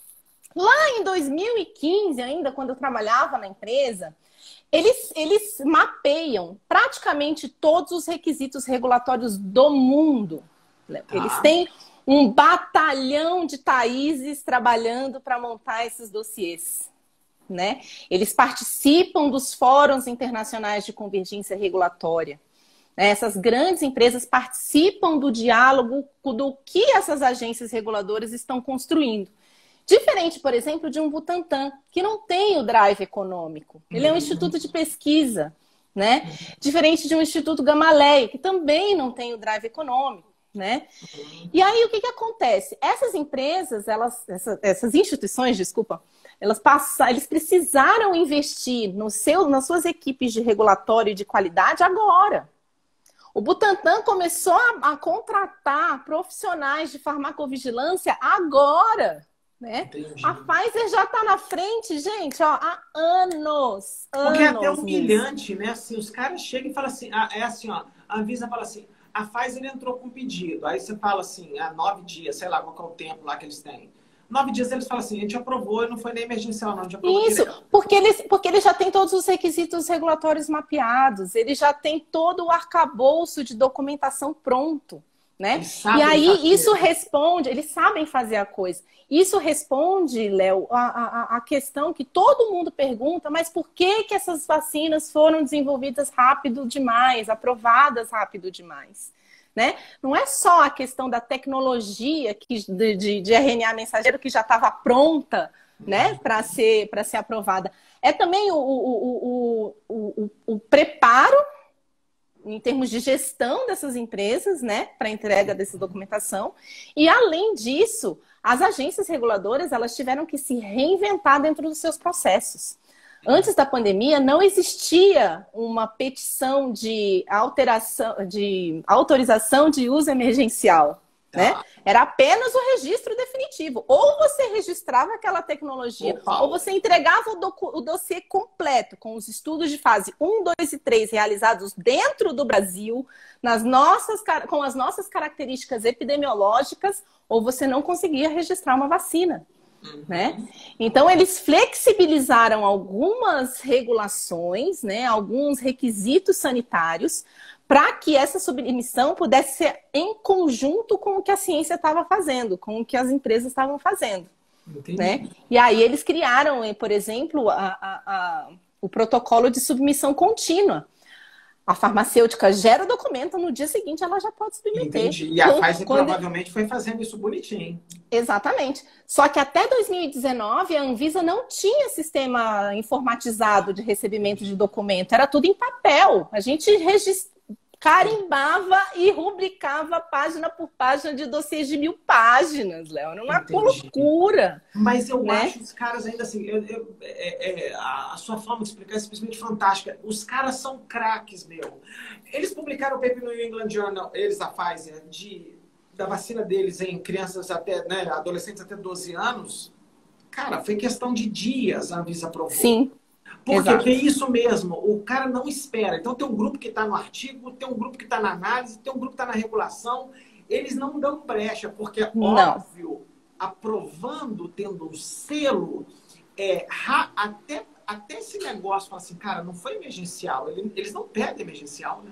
Lá em 2015, ainda, quando eu trabalhava na empresa, eles mapeiam praticamente todos os requisitos regulatórios do mundo. Eles têm um batalhão de Thaíses trabalhando para montar esses dossiês. Né? Eles participam dos fóruns internacionais de convergência regulatória. Essas grandes empresas participam do diálogo do que essas agências reguladoras estão construindo. Diferente, por exemplo, de um Butantan, que não tem o drive econômico. Ele é um instituto de pesquisa. Né? Diferente de um Instituto Gamaleya, que também não tem o drive econômico. Né? E aí, o que acontece? Essas empresas, essas instituições, desculpa, eles precisaram investir nas suas equipes de regulatório e de qualidade agora. O Butantan começou a contratar profissionais de farmacovigilância agora, né? Entendi. A Pfizer já está na frente, gente, ó, há anos. Porque é até Anos humilhante, né? Assim, os caras chegam e falam assim, é assim, ó, a Anvisa fala assim, a Pfizer entrou com um pedido. Aí você fala assim, 9 dias, sei lá, qual que é o tempo lá que eles têm. 9 dias eles falam assim, a gente aprovou e não foi nem emergencial, não. A gente aprovou Isso, direto. porque eles já têm todos os requisitos regulatórios mapeados, eles já têm todo o arcabouço de documentação pronto, né? Eles E sabem aí fazer. isso responde, eles sabem fazer a coisa. Isso responde, Léo, a questão que todo mundo pergunta, mas por que que essas vacinas foram desenvolvidas rápido demais, aprovadas rápido demais? Né? Não é só a questão da tecnologia de RNA mensageiro que já estava pronta, né, para ser aprovada. É também o preparo em termos de gestão dessas empresas, né, para entrega dessa documentação. E, além disso, as agências reguladoras elas tiveram que se reinventar dentro dos seus processos. Antes da pandemia, não existia uma petição de autorização de uso emergencial, né? Era apenas o registro definitivo. Ou você registrava aquela tecnologia, ou você entregava o dossiê completo, com os estudos de fase 1, 2 e 3 realizados dentro do Brasil, com as nossas características epidemiológicas, ou você não conseguia registrar uma vacina. Né? Então, eles flexibilizaram algumas regulações, né, alguns requisitos sanitários, para que essa submissão pudesse ser em conjunto com o que a ciência estava fazendo, com o que as empresas estavam fazendo. Né? E aí eles criaram, por exemplo, o protocolo de submissão contínua. A farmacêutica gera o documento, no dia seguinte ela já pode submeter. Entendi. E a Pfizer provavelmente foi fazendo isso bonitinho. Exatamente. Só que até 2019 a Anvisa não tinha sistema informatizado de recebimento de documento. Era tudo em papel. A gente carimbava e rubricava página por página de dossiês de 1000 páginas, Léo. Era uma loucura. Mas eu acho os caras ainda assim, a sua forma de explicar é simplesmente fantástica. Os caras são craques, meu. Eles publicaram o paper no New England Journal, eles, a Pfizer, da vacina deles em crianças até, né, adolescentes até 12 anos. Cara, foi questão de dias a Anvisa aprovou. Sim. Porque é isso mesmo, o cara não espera. Então tem um grupo que está no artigo, tem um grupo que está na análise, tem um grupo que está na regulação. Eles não dão brecha, porque é óbvio, aprovando, tendo um selo, até esse negócio, fala assim, cara, não foi emergencial. Eles não pedem emergencial, né?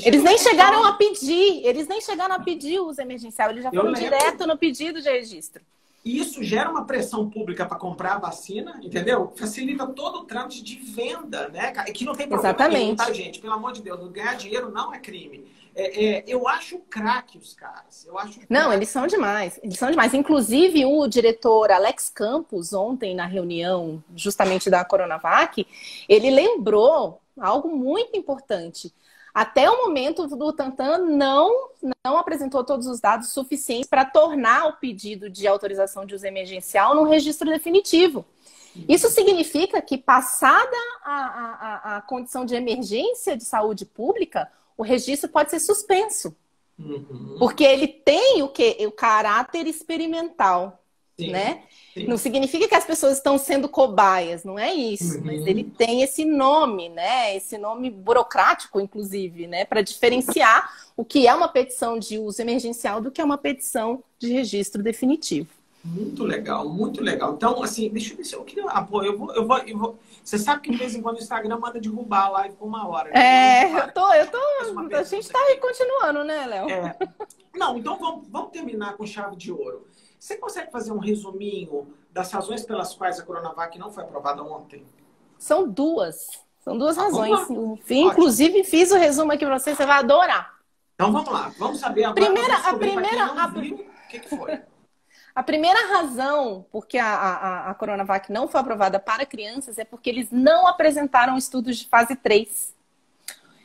Eles nem chegaram a pedir o uso emergencial, eles já foram direto no pedido de registro. Isso gera uma pressão pública para comprar a vacina, entendeu? Facilita todo o trâmite de venda, né? Que não tem problema nenhum, tá, gente? Pelo amor de Deus, ganhar dinheiro não é crime. Eu acho craque os caras. Não, eles são demais. Eles são demais. Inclusive, o diretor Alex Campos, ontem, na reunião justamente da Coronavac, ele lembrou algo muito importante. Até o momento, o Butantan não apresentou todos os dados suficientes para tornar o pedido de autorização de uso emergencial num registro definitivo. Isso significa que, passada a condição de emergência de saúde pública, o registro pode ser suspenso. Porque ele tem o caráter experimental, né? Sim. Não significa que as pessoas estão sendo cobaias, não é isso. Mas ele tem esse nome, né? Esse nome burocrático, inclusive, né? Para diferenciar o que é uma petição de uso emergencial do que é uma petição de registro definitivo. Muito legal, muito legal. Então, assim, deixa eu ver se eu queria apoio. Eu vou. Você sabe que de vez em quando o Instagram manda derrubar a live por 1 hora. A gente está aí continuando, né, Léo? Não, então vamos terminar com chave de ouro. Você consegue fazer um resuminho das razões pelas quais a Coronavac não foi aprovada ontem? São duas razões. Inclusive, fiz o resumo aqui para você vai adorar. Então vamos lá, vamos saber agora. O que foi? A primeira razão porque a Coronavac não foi aprovada para crianças é porque eles não apresentaram estudos de fase 3.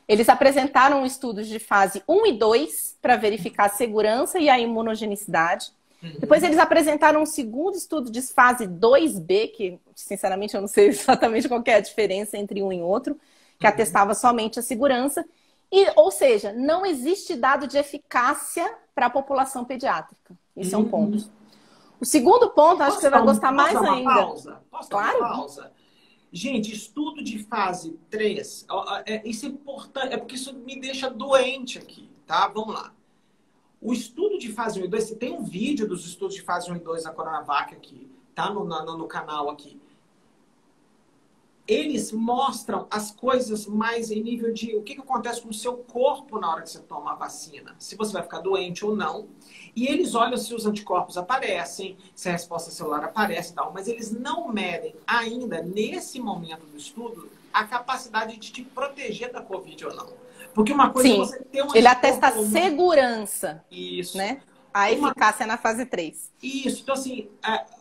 Eles apresentaram estudos de fase 1 e 2 para verificar a segurança e a imunogenicidade. Depois eles apresentaram um segundo estudo de fase 2B, que sinceramente eu não sei exatamente qual que é a diferença entre um e outro, que atestava somente a segurança. Ou seja, não existe dado de eficácia para a população pediátrica. Isso é um ponto. O segundo ponto, acho que você vai gostar mais ainda. Posso dar uma pausa? Gente, estudo de fase 3, isso é importante, é porque isso me deixa doente aqui, tá? Vamos lá. O estudo de fase 1 e 2, tem um vídeo dos estudos de fase 1 e 2 da Coronavac aqui, tá? No canal aqui. Eles mostram as coisas mais em nível de o que acontece com o seu corpo na hora que você toma a vacina. Se você vai ficar doente ou não. E eles olham se os anticorpos aparecem, se a resposta celular aparece e tal. Mas eles não medem ainda, nesse momento do estudo, a capacidade de te proteger da Covid ou não. Porque uma coisa é você ter um ele atesta a segurança. Isso. Né? A eficácia na fase 3. Isso. Então, assim,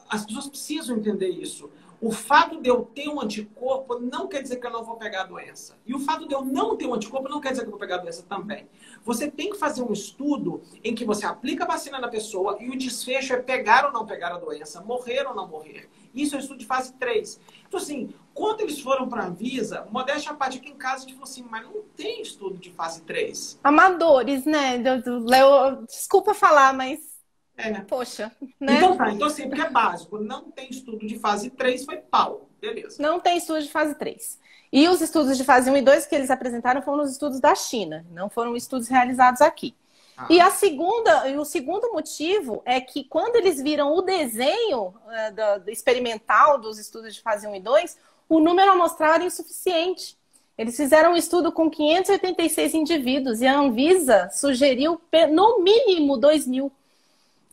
as pessoas precisam entender isso. O fato de eu ter um anticorpo não quer dizer que eu não vou pegar a doença. E o fato de eu não ter um anticorpo não quer dizer que eu vou pegar a doença também. Você tem que fazer um estudo em que você aplica a vacina na pessoa e o desfecho é pegar ou não pegar a doença, morrer ou não morrer. Isso é um estudo de fase 3. Então, assim, quando eles foram para a Anvisa, modéstia à parte aqui em casa, a gente falou assim, mas não tem estudo de fase 3. Amadores, né? Léo, desculpa falar, mas... Poxa, né? Então assim, porque é básico. Não tem estudo de fase 3, foi pau. Beleza. Não tem estudo de fase 3. E os estudos de fase 1 e 2 que eles apresentaram foram os estudos da China. Não foram estudos realizados aqui. E o segundo motivo é que quando eles viram o desenho do experimental dos estudos de fase 1 e 2, o número amostral era insuficiente. Eles fizeram um estudo com 586 indivíduos e a Anvisa sugeriu no mínimo 2.000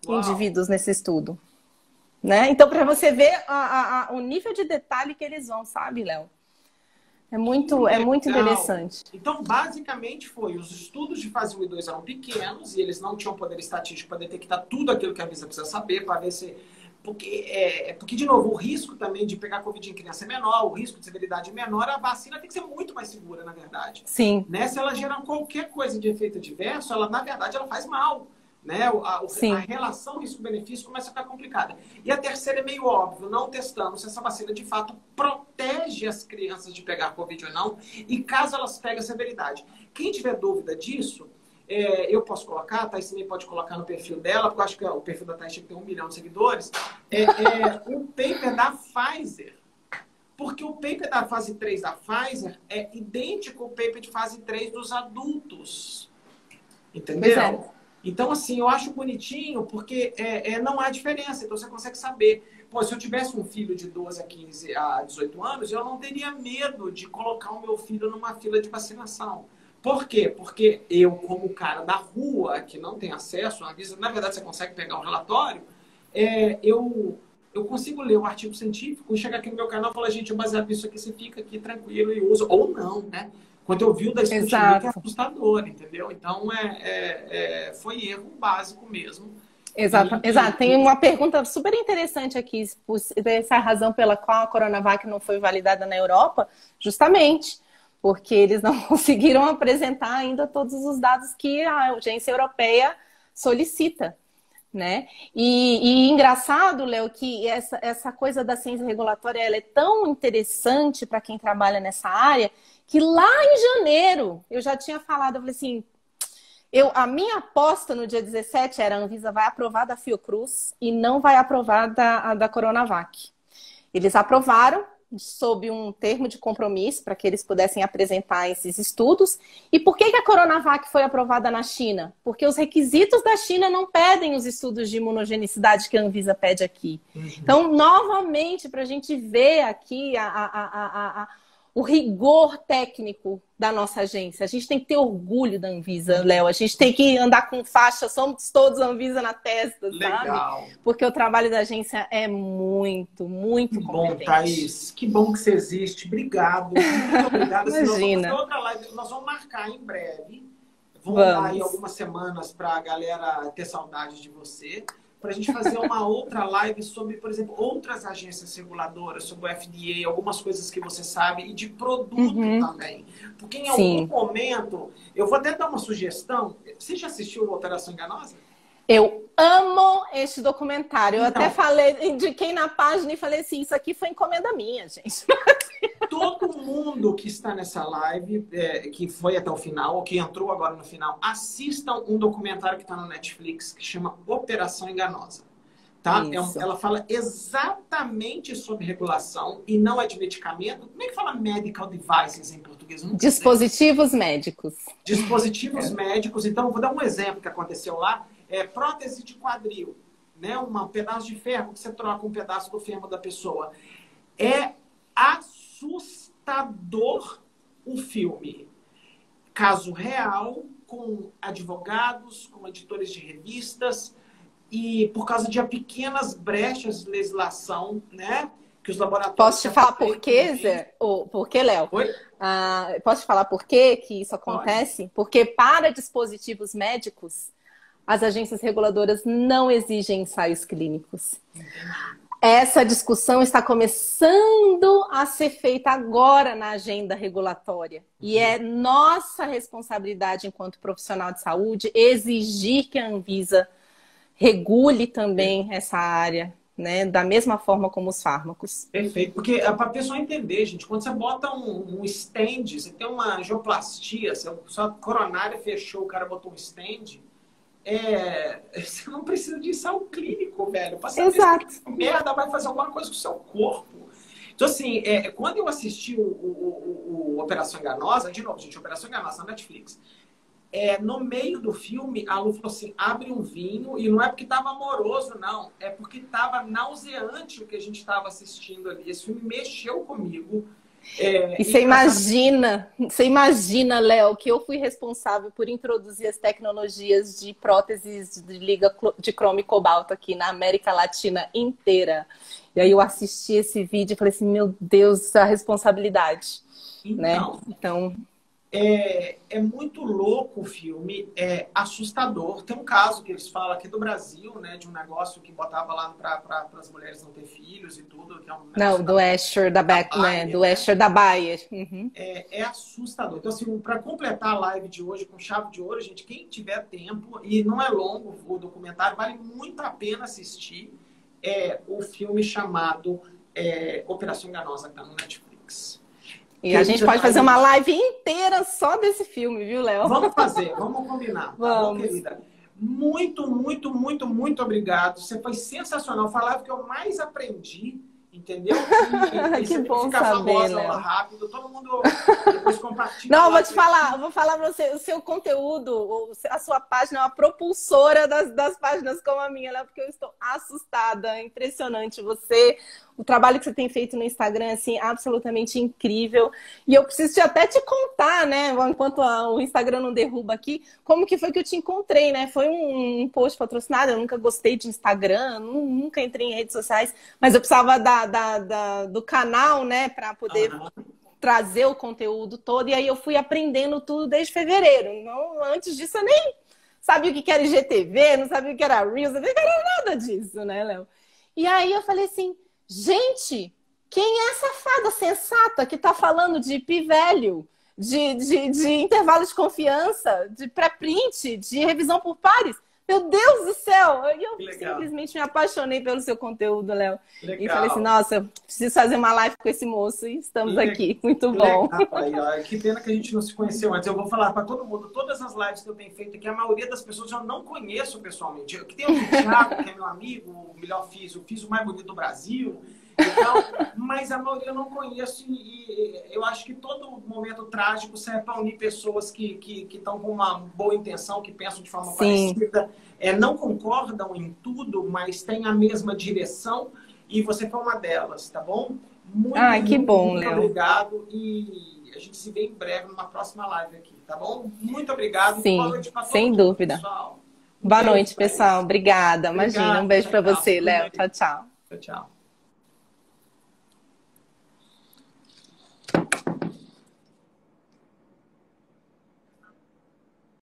indivíduos nesse estudo. Né? Então, para você ver o nível de detalhe que eles vão, sabe, Léo? É muito interessante. Então, basicamente, os estudos de fase 1 e 2 eram pequenos e eles não tinham poder estatístico para detectar tudo aquilo que a Anvisa precisa saber, para ver se... Porque, de novo, o risco também de pegar Covid em criança é menor, o risco de severidade é menor, a vacina tem que ser muito mais segura, na verdade. Sim. Né? Se ela gerar qualquer coisa de efeito adverso, na verdade, ela faz mal. Né? A relação risco-benefício começa a ficar complicada. E a terceira é meio óbvio, não testamos se essa vacina de fato protege as crianças de pegar Covid ou não, e caso elas peguem a severidade. Quem tiver dúvida disso, eu posso colocar, a Thaís também pode colocar no perfil dela, porque eu acho que o perfil da Thaís tem 1 milhão de seguidores, o paper da Pfizer. Porque o paper da fase 3 da Pfizer é idêntico ao paper de fase 3 dos adultos. Entendeu? Então, assim, eu acho bonitinho porque não há diferença. Então, você consegue saber. Pô, se eu tivesse um filho de 12 a 18 anos, eu não teria medo de colocar o meu filho numa fila de vacinação. Por quê? Porque eu, como cara da rua, que não tem acesso, na verdade, você consegue pegar um relatório, eu consigo ler o artigo científico, chegar aqui no meu canal e falar, gente, baseado nisso aqui, você fica aqui tranquilo e usa. Ou não, né? Quando eu vi o da Sputnik, é assustador, entendeu? Então, foi erro básico mesmo. Exato. Tem uma pergunta super interessante aqui, dessa razão pela qual a Coronavac não foi validada na Europa, justamente porque eles não conseguiram apresentar ainda todos os dados que a agência europeia solicita. Né? E engraçado, Léo, que essa coisa da ciência regulatória ela é tão interessante para quem trabalha nessa área, que lá em janeiro eu já tinha falado, eu falei assim, a minha aposta no dia 17 era a Anvisa vai aprovar da Fiocruz e não vai aprovar da Coronavac. Eles aprovaram sob um termo de compromisso para que eles pudessem apresentar esses estudos. E por que a Coronavac foi aprovada na China? Porque os requisitos da China não pedem os estudos de imunogenicidade que a Anvisa pede aqui. Então, novamente, para a gente ver aqui o rigor técnico da nossa agência. A gente tem que ter orgulho da Anvisa, Léo. A gente tem que andar com faixa, somos todos Anvisa na testa, Legal. Sabe? Porque o trabalho da agência é muito, muito competente. Bom, Thaís. Que bom que você existe. Obrigado. Muito obrigado. Imagina. Outra live, nós vamos marcar em breve. Vamos dar aí algumas semanas para a galera ter saudade de você. Para a gente fazer uma outra live sobre, por exemplo, outras agências reguladoras, sobre o FDA, algumas coisas que você sabe, e de produto também. Porque em algum momento, eu vou até dar uma sugestão. Você já assistiu o Operação Enganosa? Eu amo este documentário. Eu até falei, indiquei na página e falei assim, isso aqui foi encomenda minha, gente. Todo mundo que está nessa live, que foi até o final, ou que entrou agora no final, assistam um documentário que está no Netflix, que chama Operação Enganosa. Tá? Ela fala exatamente sobre regulação e não é de medicamento. Como é que fala medical devices em português? Dispositivos médicos. Dispositivos médicos. Então, vou dar um exemplo que aconteceu lá. Prótese de quadril, né? Um pedaço de ferro que você troca um pedaço do fêmur da pessoa. É assustador o filme. Caso real, com advogados, com editores de revistas, e por causa de pequenas brechas de legislação, né? Que os laboratórios... Posso te falar por quê, Zé? Por quê, Léo? Posso te falar por quê que isso acontece? Pode. Porque para dispositivos médicos, as agências reguladoras não exigem ensaios clínicos. Essa discussão está começando a ser feita agora na agenda regulatória. E é nossa responsabilidade, enquanto profissional de saúde, exigir que a Anvisa regule também essa área, né? Da mesma forma como os fármacos. Perfeito. Porque para a pessoa entender, gente, quando você bota um stand, você tem uma angioplastia, sua coronária fechou, o cara botou um stand, você não precisa de ensaio clínico, velho. Exato. Se merda vai fazer alguma coisa com o seu corpo. Então, assim, quando eu assisti o Operação Enganosa, de novo, gente, Operação Enganosa na Netflix, no meio do filme, a Lu falou assim, abre um vinho, e não é porque estava amoroso, não. É porque estava nauseante o que a gente estava assistindo ali. Esse filme mexeu comigo. E você imagina, Léo, que eu fui responsável por introduzir as tecnologias de próteses de liga de cromo e cobalto aqui na América Latina inteira. E aí eu assisti esse vídeo e falei assim, meu Deus, a responsabilidade. Então... É muito louco o filme, é assustador. Tem um caso que eles falam aqui do Brasil, né, de um negócio que botava lá para as mulheres não ter filhos e tudo. Que do Asher da Bayer, do Asher da Bayer. Uhum. É assustador. Então, assim, para completar a live de hoje com chave de ouro, gente, quem tiver tempo, e não é longo o documentário, vale muito a pena assistir, o filme chamado Operação Enganosa, que está no Netflix. E a gente pode fazer uma live inteira só desse filme, viu, Léo? Vamos fazer, vamos combinar. Vamos. Tá bom, querida? Muito, muito, muito, muito obrigado. Você foi sensacional. Foi a live que eu mais aprendi, entendeu? Que bom saber, Léo. Rápido. Todo mundo depois compartilha. Não, eu vou falar pra você, o seu conteúdo, a sua página é uma propulsora das páginas como a minha, Léo, porque eu estou assustada. É impressionante você... O trabalho que você tem feito no Instagram é, assim, absolutamente incrível. E eu preciso até te contar, né? Enquanto o Instagram não derruba aqui, como que foi que eu te encontrei, né? Foi um post patrocinado, eu nunca gostei de Instagram, nunca entrei em redes sociais, mas eu precisava do canal, né? Para poder trazer o conteúdo todo. E aí eu fui aprendendo tudo desde fevereiro. Não, antes disso eu nem sabia o que era IGTV, não sabia o que era Reels, não sabia o que era nada disso, né, Léo? E aí eu falei assim... Gente, quem é essa fada sensata que está falando de P-value, de intervalo de confiança, de pré-print, de revisão por pares? Meu Deus do céu! Eu simplesmente me apaixonei pelo seu conteúdo, Léo. E falei assim, nossa, preciso fazer uma live com esse moço e estamos aqui. Muito bom. Que pena que a gente não se conheceu antes. Eu vou falar para todo mundo, todas as lives que eu tenho feito aqui, a maioria das pessoas eu não conheço pessoalmente. Eu tenho o Thiago, que é meu amigo, o melhor fiz o mais bonito do Brasil. Então, mas a maioria eu não conheço e eu acho que todo momento trágico serve para unir pessoas que estão com uma boa intenção, que pensam de forma parecida, não concordam em tudo, mas têm a mesma direção e você foi uma delas, tá bom? Que bom, muito obrigado e a gente se vê em breve numa próxima live aqui, tá bom? Muito obrigado. Sim, sem dúvida. Boa noite, pessoal. Obrigada. Imagina, um beijo para você, Léo. Tchau, tchau. Tchau, tchau.